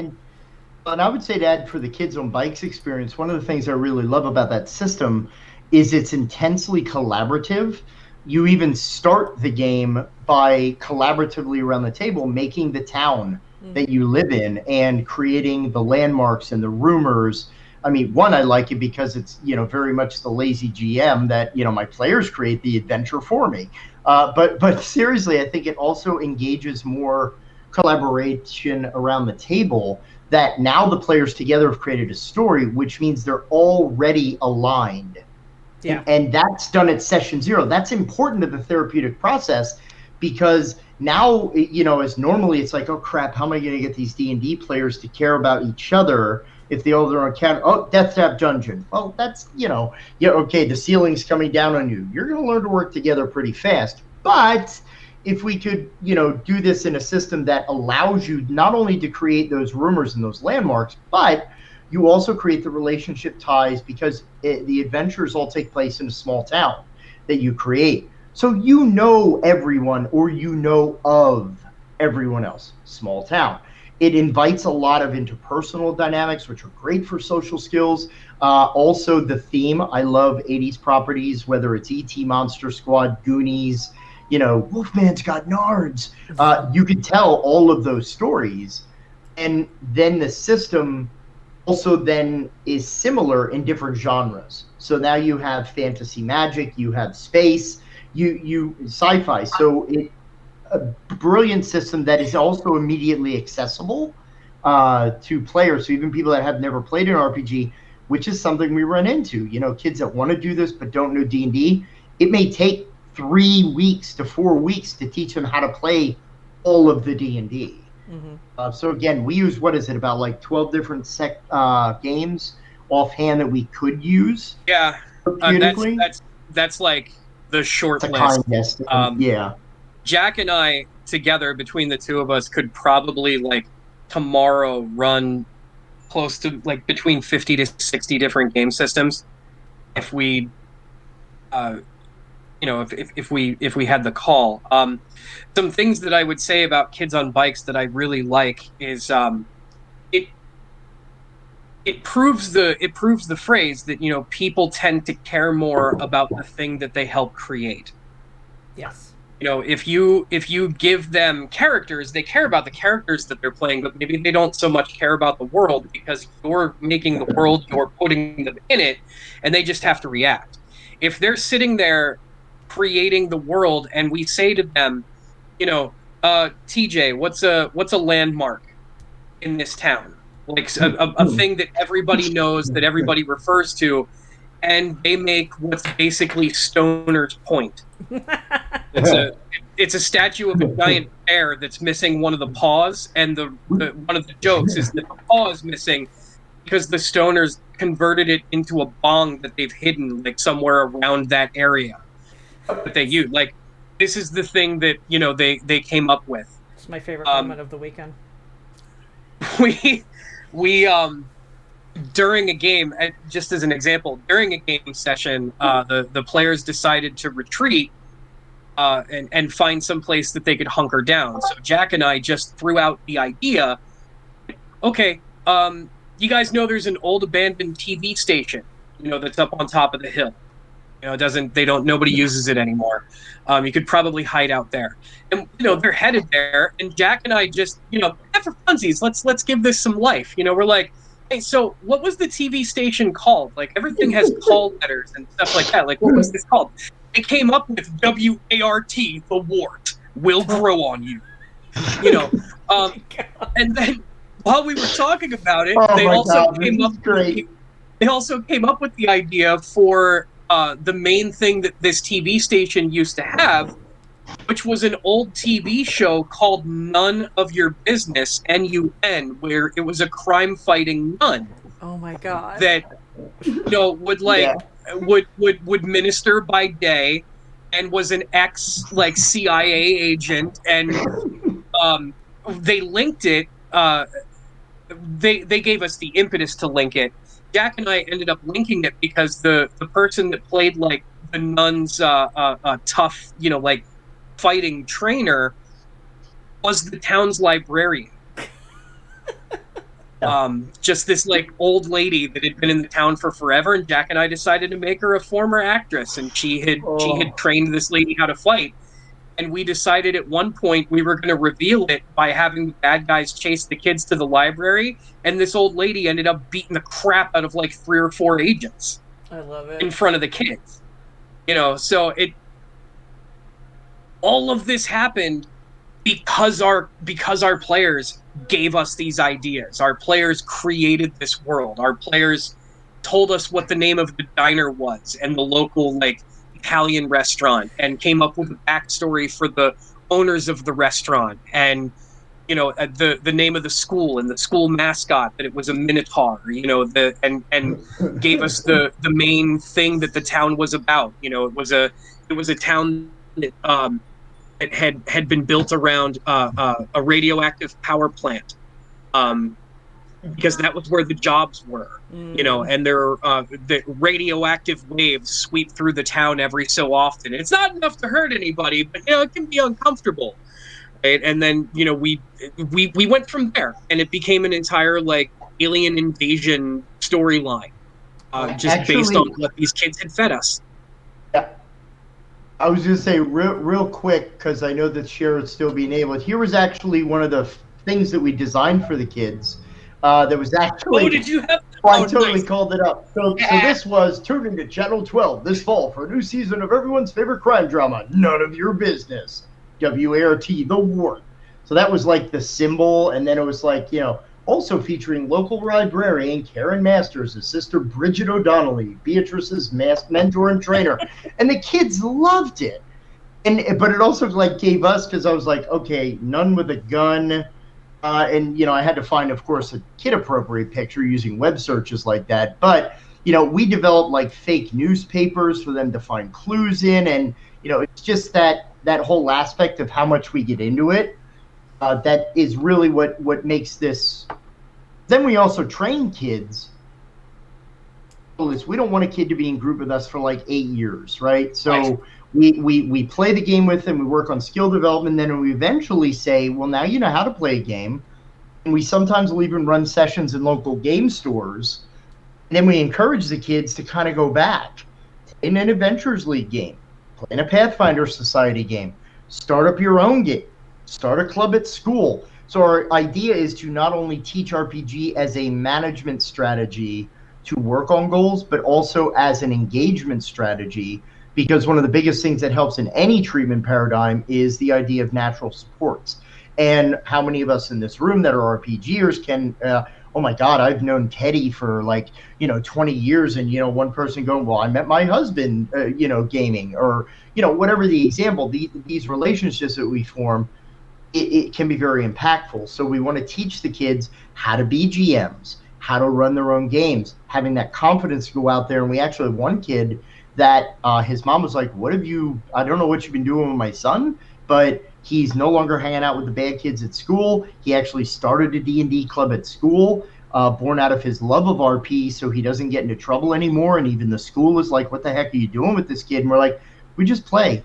and I would say to add for the kids on bikes experience, one of the things I really love about that system is it's intensely collaborative. You even start the game by collaboratively around the table making the town that you live in and creating the landmarks and the rumors. I mean, one, I like it because it's very much the lazy GM that my players create the adventure for me. But seriously, I think it also engages more collaboration around the table, that now the players together have created a story, which means they're already aligned. Yeah. And that's done at session 0. That's important to the therapeutic process, because now, as normally it's like, oh crap, how am I going to get these D&D players to care about each other if they all have their own account? Oh, Death Trap Dungeon. Well, that's, okay, the ceiling's coming down on you. You're going to learn to work together pretty fast. But if we could, do this in a system that allows you not only to create those rumors and those landmarks, but you also create the relationship ties, because the adventures all take place in a small town that you create. So everyone, or of everyone else. Small town. It invites a lot of interpersonal dynamics, which are great for social skills. Also, the theme. I love 80s properties, whether it's E.T. Monster Squad, Goonies, Wolfman's Got Nards. You could tell all of those stories. And then the system also then is similar in different genres. So now you have fantasy magic, you have space, you sci-fi. So a brilliant system that is also immediately accessible to players. So even people that have never played an RPG, which is something we run into, kids that want to do this but don't know D&D, it may take 3 weeks to 4 weeks to teach them how to play all of the D&D. So again, we use, about like 12 different games offhand that we could use. Yeah, that's like the short list. Yeah. Jack and I together, between the two of us, could probably like tomorrow run close to like between 50 to 60 different game systems if we if we had the call. Some things that I would say about Kids on Bikes that I really like is it proves the phrase that people tend to care more about the thing that they help create. Yes. If you give them characters, they care about the characters that they're playing, but maybe they don't so much care about the world, because you're making the world, you're putting them in it, and they just have to react. If they're sitting there creating the world and we say to them, TJ, what's a landmark in this town? Like a thing that everybody knows, that everybody refers to, and they make what's basically Stoner's Point. It's a statue of a giant bear that's missing one of the paws, and one of the jokes is that the paw is missing because the Stoners converted it into a bong that they've hidden like somewhere around that area that they use. Like, this is the thing that they came up with. It's my favorite moment of the weekend. We during a game, just as an example, during a game session, the players decided to retreat and find some place that they could hunker down. So Jack and I just threw out the idea. Okay, you guys know there's an old abandoned TV station, that's up on top of the hill. Nobody uses it anymore. You could probably hide out there. And, they're headed there. And Jack and I just, for funsies, let's give this some life. We're like, hey, so what was the TV station called? Like, everything has call letters and stuff like that. Like, what was this called? They came up with WART, the wart will grow on you. And then while we were talking about it, they also came up with the idea for the main thing that this TV station used to have, which was an old TV show called None of Your Business, NUN, where it was a crime-fighting nun. Oh my god! That would minister by day, and was an ex CIA agent, and they linked it. They gave us the impetus to link it. Jack and I ended up linking it because the person that played the nun's tough, fighting trainer was the town's librarian. Just this old lady that had been in the town for forever, and Jack and I decided to make her a former actress, and she had trained this lady how to fight. And we decided at one point we were going to reveal it by having the bad guys chase the kids to the library, and this old lady ended up beating the crap out of 3 or 4 agents. I love it. In front of the kids. So all of this happened because our players gave us these ideas. Our players created this world. Our players told us what the name of the diner was and the local Italian restaurant, and came up with a backstory for the owners of the restaurant, and the name of the school and the school mascot, that it was a minotaur, and gave us the main thing that the town was about. It was a town that had been built around a radioactive power plant, because that was where the jobs were, and the radioactive waves sweep through the town every so often. It's not enough to hurt anybody, but it can be uncomfortable, right? And then we went from there, and it became an entire alien invasion storyline, based on what these kids had fed us. Yeah, I was going to say real quick, because I know that share is still being able. Here was actually one of the things that we designed for the kids. That was actually. Oh, did you have? I totally called it up. So this was tuned into Channel 12 this fall for a new season of everyone's favorite crime drama, None of Your Business. WART, the wart. So that was the symbol, and then it was also featuring local librarian Karen Masters, his sister Bridget O'Donnelly, Beatrice's mentor and trainer, and the kids loved it. But it also gave us, because I was okay, none with a gun. And I had to find, of course, a kid-appropriate picture using web searches like that. But we developed fake newspapers for them to find clues in, and it's just that whole aspect of how much we get into it that is really what makes this. Then we also train kids. We don't want a kid to be in group with us for 8 years, right? So. Right. We play the game with them, we work on skill development, then we eventually say, well, now you know how to play a game. And we sometimes will even run sessions in local game stores. And then we encourage the kids to kind of go back in an Adventures League game, play in a Pathfinder Society game, start up your own game, start a club at school. So our idea is to not only teach RPG as a management strategy to work on goals, but also as an engagement strategy. Because one of the biggest things that helps in any treatment paradigm is the idea of natural supports. And how many of us in this room that are RPGers can, oh my God, I've known Teddy for 20 years, and, one person going, well, I met my husband, gaming, or, whatever the example, these relationships that we form, it can be very impactful. So we want to teach the kids how to be GMs, how to run their own games, having that confidence to go out there. And we actually have one kid that his mom was like, I don't know what you've been doing with my son, but he's no longer hanging out with the bad kids at school. He actually started a D&D club at school. born out of his love of RP, so he doesn't get into trouble anymore. And even the school is like, what the heck are you doing with this kid? And we're like, we just play.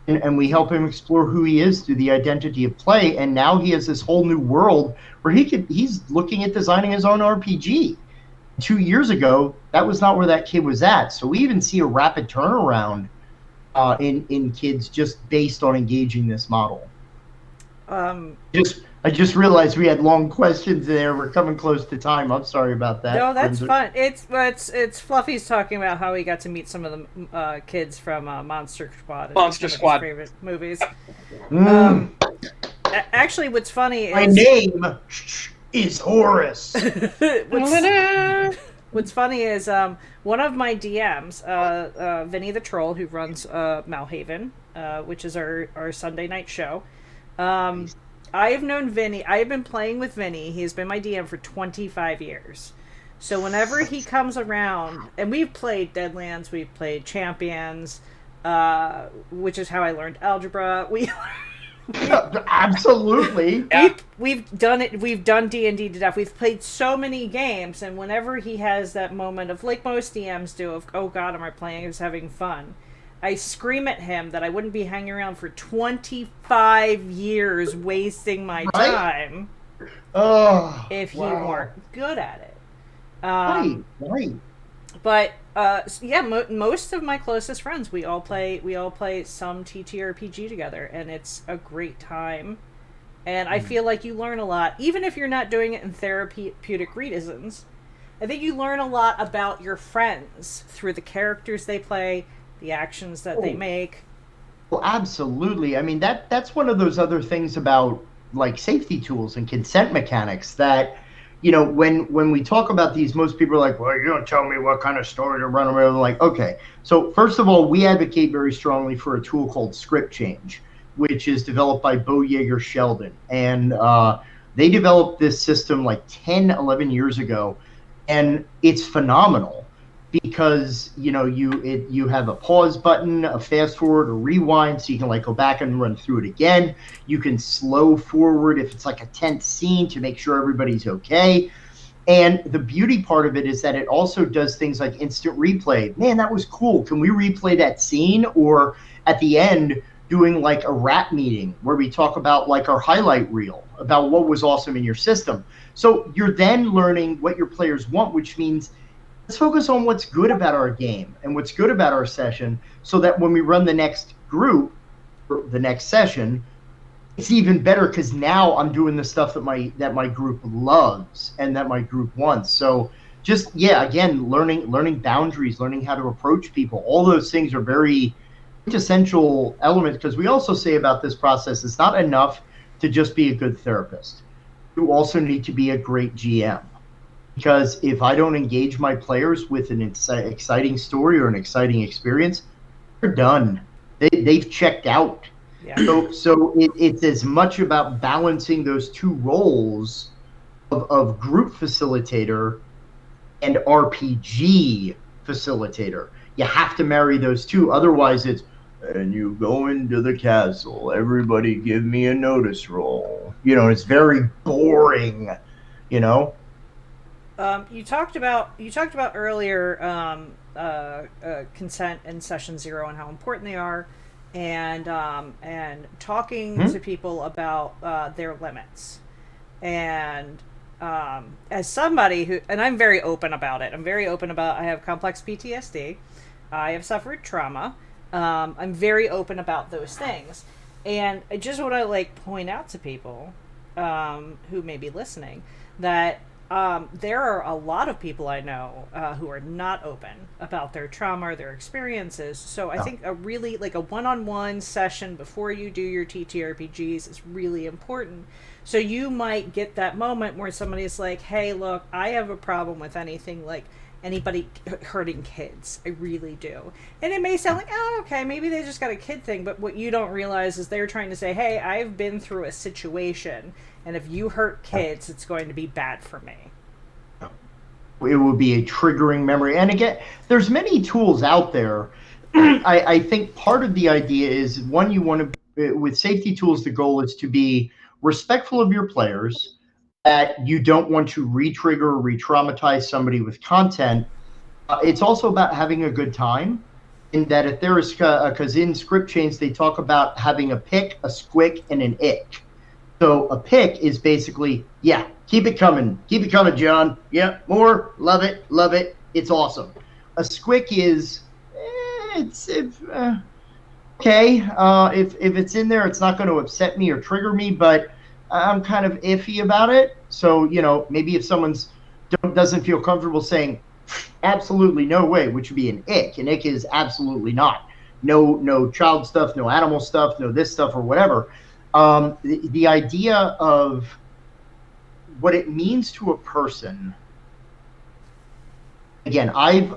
And we help him explore who he is through the identity of play. And now he has this whole new world where he's looking at designing his own RPG. 2 years ago, that was not where that kid was at. So we even see a rapid turnaround in kids just based on engaging this model. I just realized we had long questions there. We're coming close to time. I'm sorry about that. No, that's fun. It's Fluffy's talking about how he got to meet some of the kids from Monster Squad. Monster Squad. Favorite movies. Actually, what's funny is my name is Horace. What's funny is one of my DMs, Vinny the Troll, who runs Malhaven, which is our Sunday night show. I have known Vinny. I have been playing with Vinny. He has been my DM for 25 years. So whenever he comes around, and we've played Deadlands, we've played Champions, which is how I learned algebra. Absolutely. We've done it. We've done D&D to death. We've played so many games, and whenever he has that moment of, like most DMs do, of, oh God, am I playing? Is having fun? I scream at him that I wouldn't be hanging around for 25 years wasting my time if he weren't good at it. Right. But most of my closest friends, we all play some TTRPG together, and it's a great time. And I feel like you learn a lot, even if you're not doing it in therapeutic reasons. I think you learn a lot about your friends through the characters they play, the actions that they make. Well, absolutely. I mean, that's one of those other things about like safety tools and consent mechanics that, you know, when we talk about these, most people are like, well, you don't tell me what kind of story to run around. I'm like, okay. So first of all, we advocate very strongly for a tool called Script Change, which is developed by Bo Yeager Sheldon. And they developed this system like 10, 11 years ago. And it's phenomenal because, you know, you have a pause button, a fast forward, a rewind, so you can like go back and run through it again. You can slow forward if it's like a tense scene to make sure everybody's okay. And the beauty part of it is that it also does things like instant replay. Man, that was cool. Can we replay that scene? Or at the end, doing like a rap meeting where we talk about like our highlight reel about what was awesome in your system. So you're then learning what your players want, which means let's focus on what's good about our game and what's good about our session so that when we run the next group, or the next session, it's even better because now I'm doing the stuff that my group loves and that my group wants. So just, again, learning boundaries, learning how to approach people. All those things are very essential elements because we also say about this process, it's not enough to just be a good therapist. You also need to be a great GM. Because if I don't engage my players with an exciting story or an exciting experience, they're done. They've checked out. Yeah. So it's as much about balancing those two roles of group facilitator and RPG facilitator. You have to marry those two. Otherwise, it's, and you go into the castle, everybody give me a notice roll. You know, it's very boring, you know? You talked about earlier consent in session 0 and how important they are, and talking to people about their limits. And as somebody who, and I'm very open about it. I have complex PTSD. I have suffered trauma. I'm very open about those things, and I just want to like point out to people who may be listening that. There are a lot of people I know who are not open about their trauma or their experiences. So I think a really like a one-on-one session before you do your TTRPGs is really important. So you might get that moment where somebody's like, hey, look, I have a problem with anything like anybody hurting kids. I really do. And it may sound like, oh, okay, maybe they just got a kid thing. But what you don't realize is they're trying to say, hey, I've been through a situation. And if you hurt kids, it's going to be bad for me. It would be a triggering memory. And again, there's many tools out there. I think part of the idea is, one, you want to, with safety tools, the goal is to be respectful of your players, that you don't want to re-trigger or re-traumatize somebody with content. It's also about having a good time. In that, if there is, because in script change they talk about having a pick, a squick, and an ick. So a pick is basically, yeah, keep it coming, John. Yeah, more, love it, it's awesome. A squick is, okay. If it's in there, it's not going to upset me or trigger me, but I'm kind of iffy about it. So maybe if someone's doesn't feel comfortable saying absolutely no way, which would be an ick. An ick is absolutely not. No child stuff, no animal stuff, no this stuff or whatever. The idea of what it means to a person. Again, I've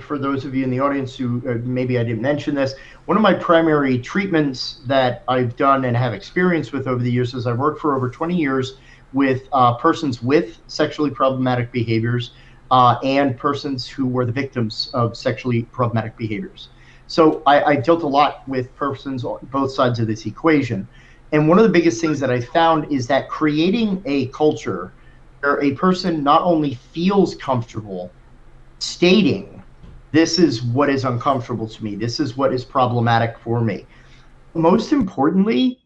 for those of you in the audience who maybe I didn't mention this, one of my primary treatments that I've done and have experience with over the years is I've worked for over 20 years with persons with sexually problematic behaviors and persons who were the victims of sexually problematic behaviors. So I dealt a lot with persons on both sides of this equation. And one of the biggest things that I found is that creating a culture where a person not only feels comfortable stating, this is what is uncomfortable to me, this is what is problematic for me. Most importantly,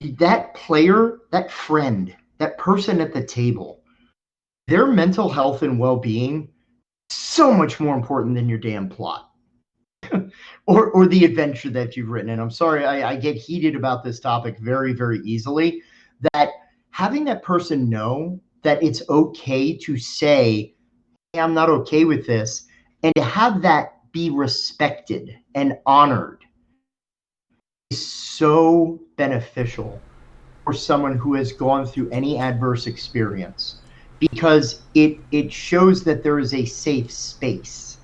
that player, that friend, that person at the table, their mental health and well-being so much more important than your damn plot or the adventure that you've written. And I'm sorry, I get heated about this topic very, very easily. That having that person know that it's okay to say, hey, I'm not okay with this, and to have that be respected and honored is so beneficial for someone who has gone through any adverse experience, because it shows that there is a safe space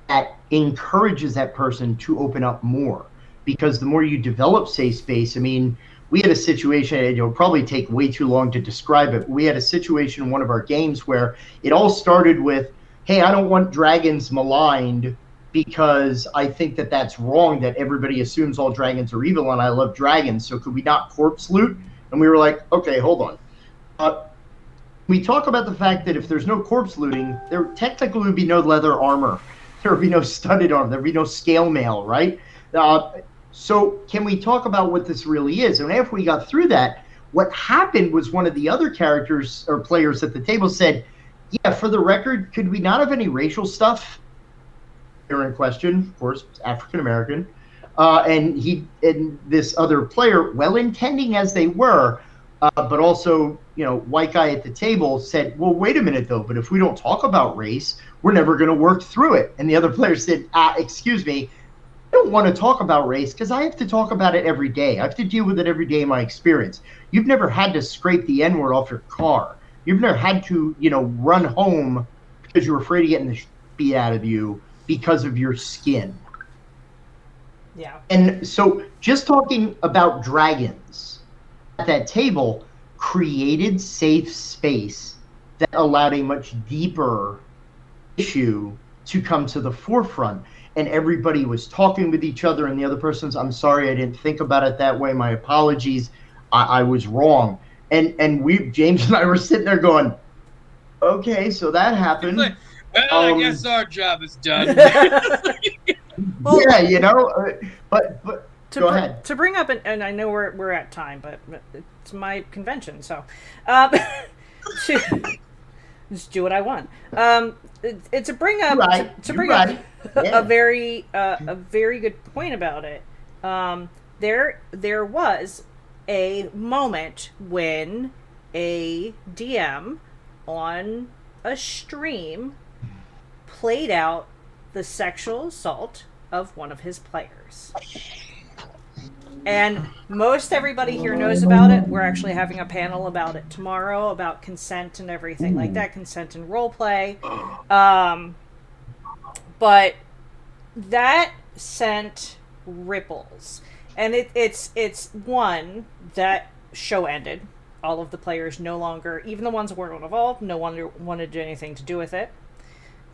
that encourages that person to open up more. Because the more you develop safe space, I mean, we had a situation, it'll probably take way too long to describe it. We had a situation in one of our games where it all started with, hey, I don't want dragons maligned because I think that that's wrong, that everybody assumes all dragons are evil and I love dragons. So could we not corpse loot? And we were like, okay, hold on. We talk about the fact that if there's no corpse looting, there technically would be no leather armor. There would be no studded armor. There would be no scale mail, right? So can we talk about what this really is? And after we got through that, what happened was one of the other characters or players at the table said, yeah, for the record, could we not have any racial stuff? They're in question, of course, African-American. And this other player, well-intending as they were, but also, white guy at the table said, well, wait a minute, though, but if we don't talk about race, we're never going to work through it. And the other player said, excuse me, I don't want to talk about race because I have to talk about it every day. I have to deal with it every day in my experience. You've never had to scrape the N-word off your car. You've never had to, run home because you're afraid of getting the beat out of you because of your skin. Yeah. And so just talking about dragons at that table created safe space that allowed a much deeper issue to come to the forefront. And everybody was talking with each other, and the other person's, I'm sorry, I didn't think about it that way. My apologies. I was wrong. And James and I were sitting there going, okay, so that happened. Like, well, I guess our job is done. Well, yeah, but go ahead. To bring up, and I know we're at time, but it's my convention, so to just do what I want. It's to bring up a very good point about it. There was a moment when a DM on a stream played out the sexual assault of one of his players. And most everybody here knows about it. We're actually having a panel about it tomorrow, about consent and everything like that, consent and role play. But that sent ripples. And it's one, that show ended. All of the players no longer, even the ones that weren't involved, no one wanted to do anything to do with it.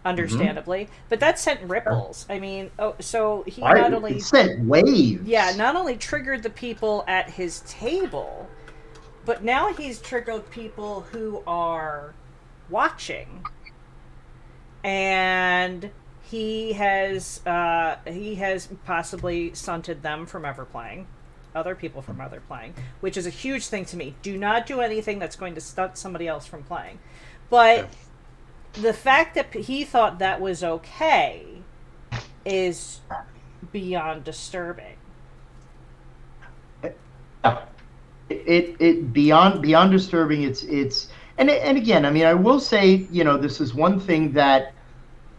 Understandably, but that sent ripples. I mean, so he not only sent waves. Yeah, not only triggered the people at his table, But now he's triggered people who are watching, and he has possibly stunted them from ever playing, other people from ever playing, which is a huge thing to me. Do not do anything that's going to stunt somebody else from playing. But the fact that he thought that was okay is beyond disturbing. It beyond disturbing. It's and again, I mean, I will say, this is one thing that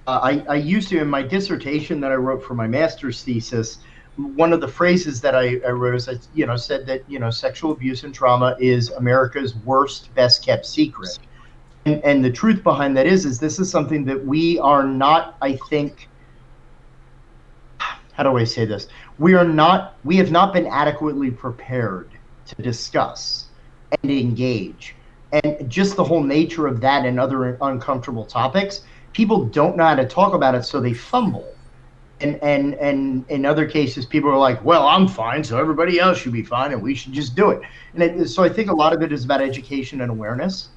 I used to in my dissertation that I wrote for my master's thesis. One of the phrases that I wrote is that, said that, sexual abuse and trauma is America's worst, best kept secret. And the truth behind that is this is something that we are not, I think, how do I say this? We have not been adequately prepared to discuss and engage. And just the whole nature of that and other uncomfortable topics, people don't know how to talk about it, so they fumble. And in other cases, people are like, well, I'm fine, so everybody else should be fine, and we should just do it. So I think a lot of it is about education and awareness,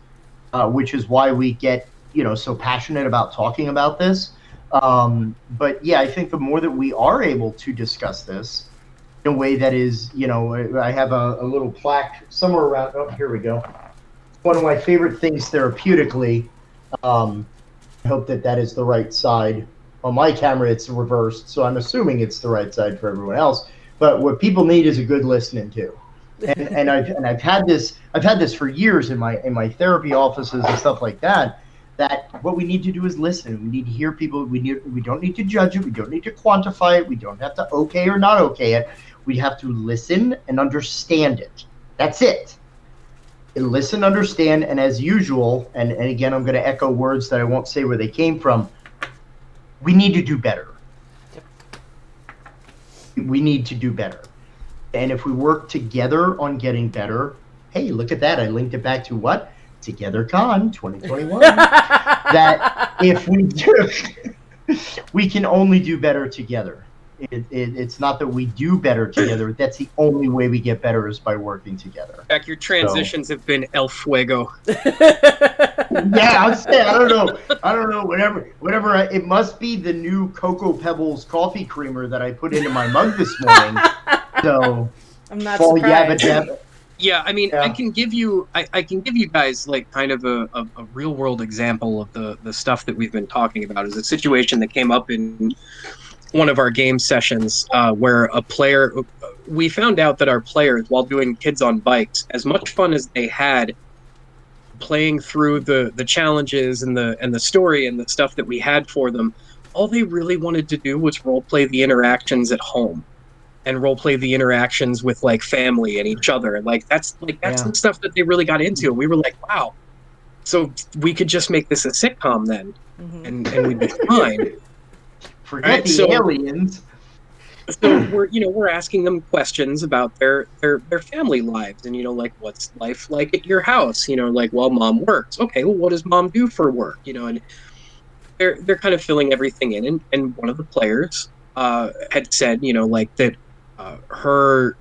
which is why we get, so passionate about talking about this. But yeah, I think the more that we are able to discuss this in a way that is, I have a little plaque somewhere around. Oh, here we go. One of my favorite things therapeutically. I hope that is the right side. On my camera, it's reversed, so I'm assuming it's the right side for everyone else. But what people need is a good listening to. And I've had this for years in my therapy offices and stuff like that. That what we need to do is listen. We need to hear people. We don't need to judge it. We don't need to quantify it. We don't have to okay or not okay it. We have to listen and understand it. That's it. Listen, understand, and as usual, and again, I'm going to echo words that I won't say where they came from. We need to do better. We need to do better. And if we work together on getting better, hey, look at that. I linked it back to what? TogetherCon 2021. That if we do, we can only do better together. It's not that we do better together. That's the only way we get better is by working together. Jack, your transitions have been El Fuego. Yeah, I'd say I don't know. Whatever. It must be the new Cocoa Pebbles coffee creamer that I put into my mug this morning. So I'm not surprised. Yeah, I mean, yeah. I can give you guys like kind of a real world example of the stuff that we've been talking about. Is a situation that came up in one of our game sessions where we found out that our players, while doing Kids on Bikes, as much fun as they had playing through the challenges and the story and the stuff that we had for them, all they really wanted to do was role play the interactions at home and role play the interactions with like family and each other. And that's the stuff that they really got into. And we were like, wow, so we could just make this a sitcom then, and we'd be fine. Forget the aliens. So we're asking them questions about their family lives, and like, what's life like at your house? Like, well, mom works. Okay, well, what does mom do for work? And they're kind of filling everything in, and one of the players had said, like that her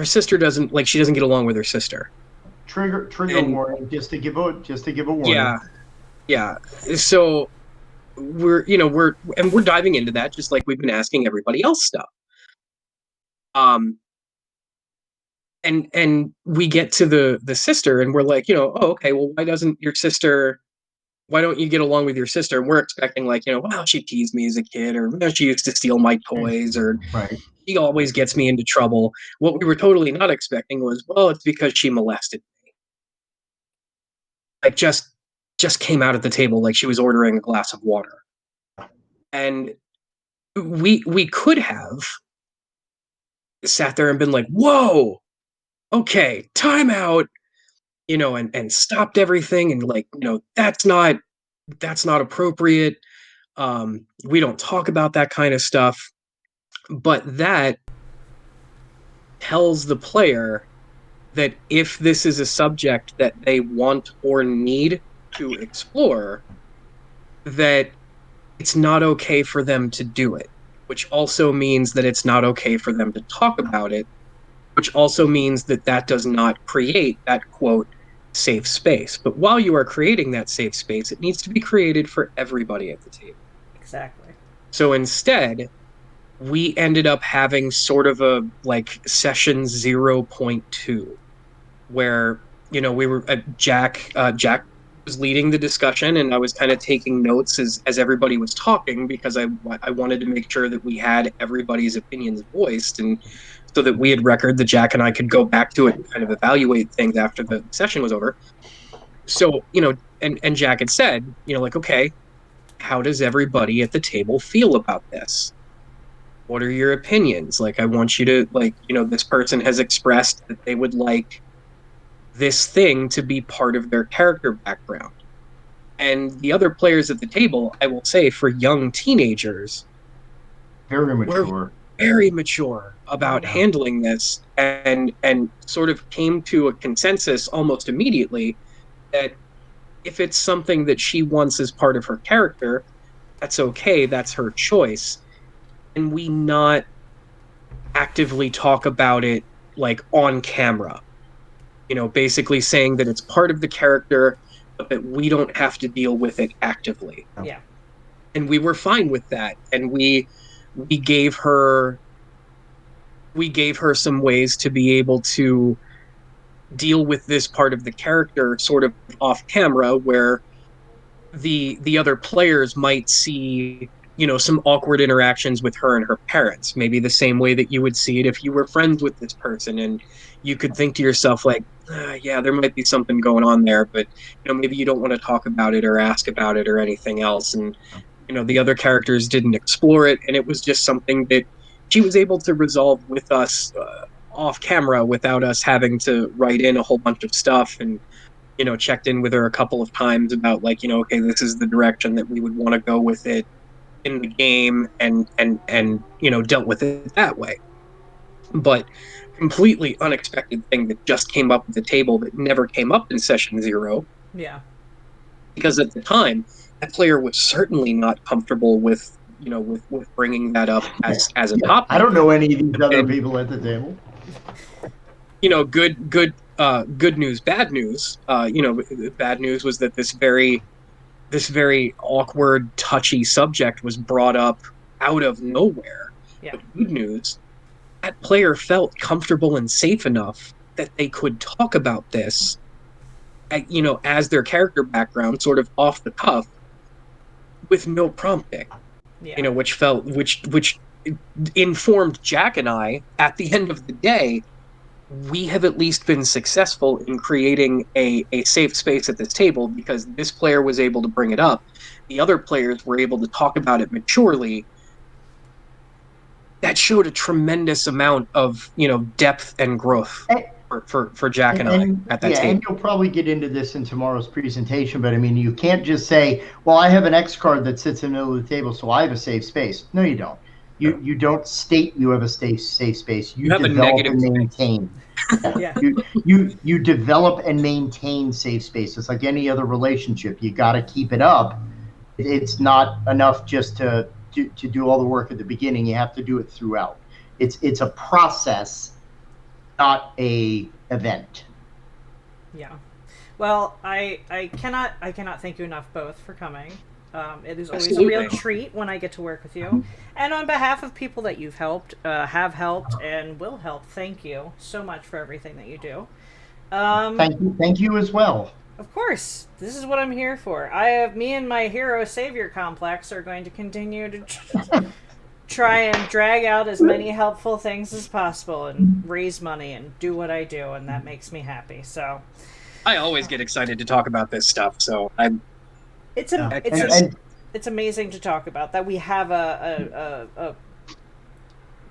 sister doesn't get along with her sister. Trigger warning, just to give a warning. Yeah. So we're diving into that just like we've been asking everybody else stuff. And we get to the sister, and we're like, oh, okay, well, why don't you get along with your sister? And we're expecting like, well, she teased me as a kid, or she used to steal my toys, or right. She always gets me into trouble. What we were totally not expecting was, well, it's because she molested me. Like just came out at the table like she was ordering a glass of water. And we could have sat there and been like, whoa, okay, time out, and stopped everything, and like, that's not appropriate. We don't talk about that kind of stuff. But that tells the player that if this is a subject that they want or need to explore, that it's not okay for them to do it, which also means that it's not okay for them to talk about it which also means that that does not create that quote safe space. But while you are creating that safe space, it needs to be created for everybody at the table. Exactly. So instead, we ended up having sort of a like session 0.2 where we were Jack was leading the discussion, and I was kind of taking notes as everybody was talking, because I wanted to make sure that we had everybody's opinions voiced, and so that we had record that Jack and I could go back to it and kind of evaluate things after the session was over. So and Jack had said, like, okay, how does everybody at the table feel about this? What are your opinions? Like, I want you to, like, this person has expressed that they would like this thing to be part of their character background. And the other players at the table, I will say, for young teenagers, Very were mature. very mature about handling this, and sort of came to a consensus almost immediately that if it's something that she wants as part of her character, that's okay, that's her choice. And we not actively talk about it like on camera, basically saying that it's part of the character, but that we don't have to deal with it actively. Yeah. And we were fine with that. And we gave her some ways to be able to deal with this part of the character sort of off camera, where the other players might see some awkward interactions with her and her parents, maybe the same way that you would see it if you were friends with this person, and you could think to yourself like, yeah, there might be something going on there, but maybe you don't want to talk about it or ask about it or anything else. And the other characters didn't explore it, and it was just something that she was able to resolve with us off camera without us having to write in a whole bunch of stuff. And checked in with her a couple of times about, like, okay, this is the direction that we would want to go with it in the game, and dealt with it that way. But completely unexpected thing that just came up at the table that never came up in session 0, Yeah. because at the time that player was certainly not comfortable with with bringing that up as a topic. I don't know any of these other And, people at the table. good news, bad news. Bad news was that this very awkward, touchy subject was brought up out of nowhere. Yeah. But good news, that player felt comfortable and safe enough that they could talk about this, as their character background, sort of off the cuff, with no prompting. Yeah. Which informed Jack and I, at the end of the day, we have at least been successful in creating a safe space at this table, because this player was able to bring it up. The other players were able to talk about it maturely. That showed a tremendous amount of, depth and growth for Jack and I at that table. And you'll probably get into this in tomorrow's presentation, but I mean, you can't just say, well, I have an X card that sits in the middle of the table, so I have a safe space. No, you don't. You don't state you have a safe space. You have a develop negative and maintain. Yeah. You develop and maintain safe space. It's like any other relationship. You got to keep it up. It's not enough just to do all the work at the beginning. You have to do it throughout. It's a process, not a event. Yeah. Well, I cannot thank you enough both for coming. It is always a real treat when I get to work with you. And on behalf of people that you've helped, have helped, and will help, thank you so much for everything that you do. Thank you as well. Of course, this is what I'm here for. Me and my hero savior complex are going to continue to try and drag out as many helpful things as possible and raise money and do what I do, and that makes me happy. So I always get excited to talk about this stuff, so it's amazing to talk about that. We have that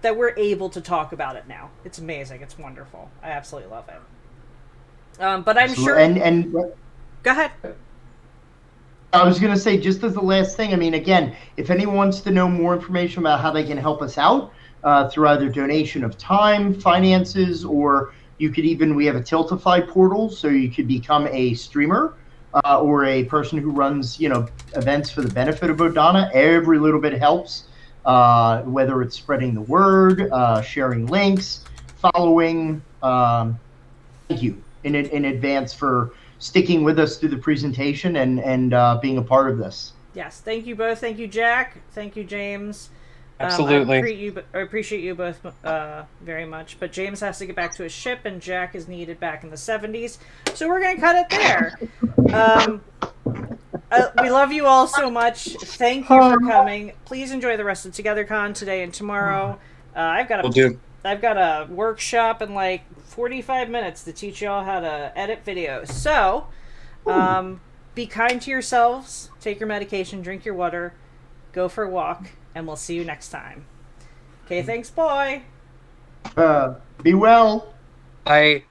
we're able to talk about it now. It's amazing. It's wonderful. I absolutely love it. But I'm sure. And go ahead. I was going to say, just as the last thing, I mean, again, if anyone wants to know more information about how they can help us out through either donation of time, finances, or we have a Tiltify portal, so you could become a streamer or a person who runs, events for the benefit of Bodhana. Every little bit helps, whether it's spreading the word, sharing links, following. Thank you in advance for sticking with us through the presentation and being a part of this. Yes, thank you both. Thank you, Jack. Thank you, James. Absolutely. I appreciate you both very much. But James has to get back to his ship, and Jack is needed back in the 70s. So we're going to cut it there. We love you all so much. Thank you for coming. Please enjoy the rest of TogetherCon today and tomorrow. I've got a workshop in like 45 minutes to teach you all how to edit videos. So, be kind to yourselves. Take your medication. Drink your water. Go for a walk. And we'll see you next time. Okay, thanks, boy. Be well. Bye.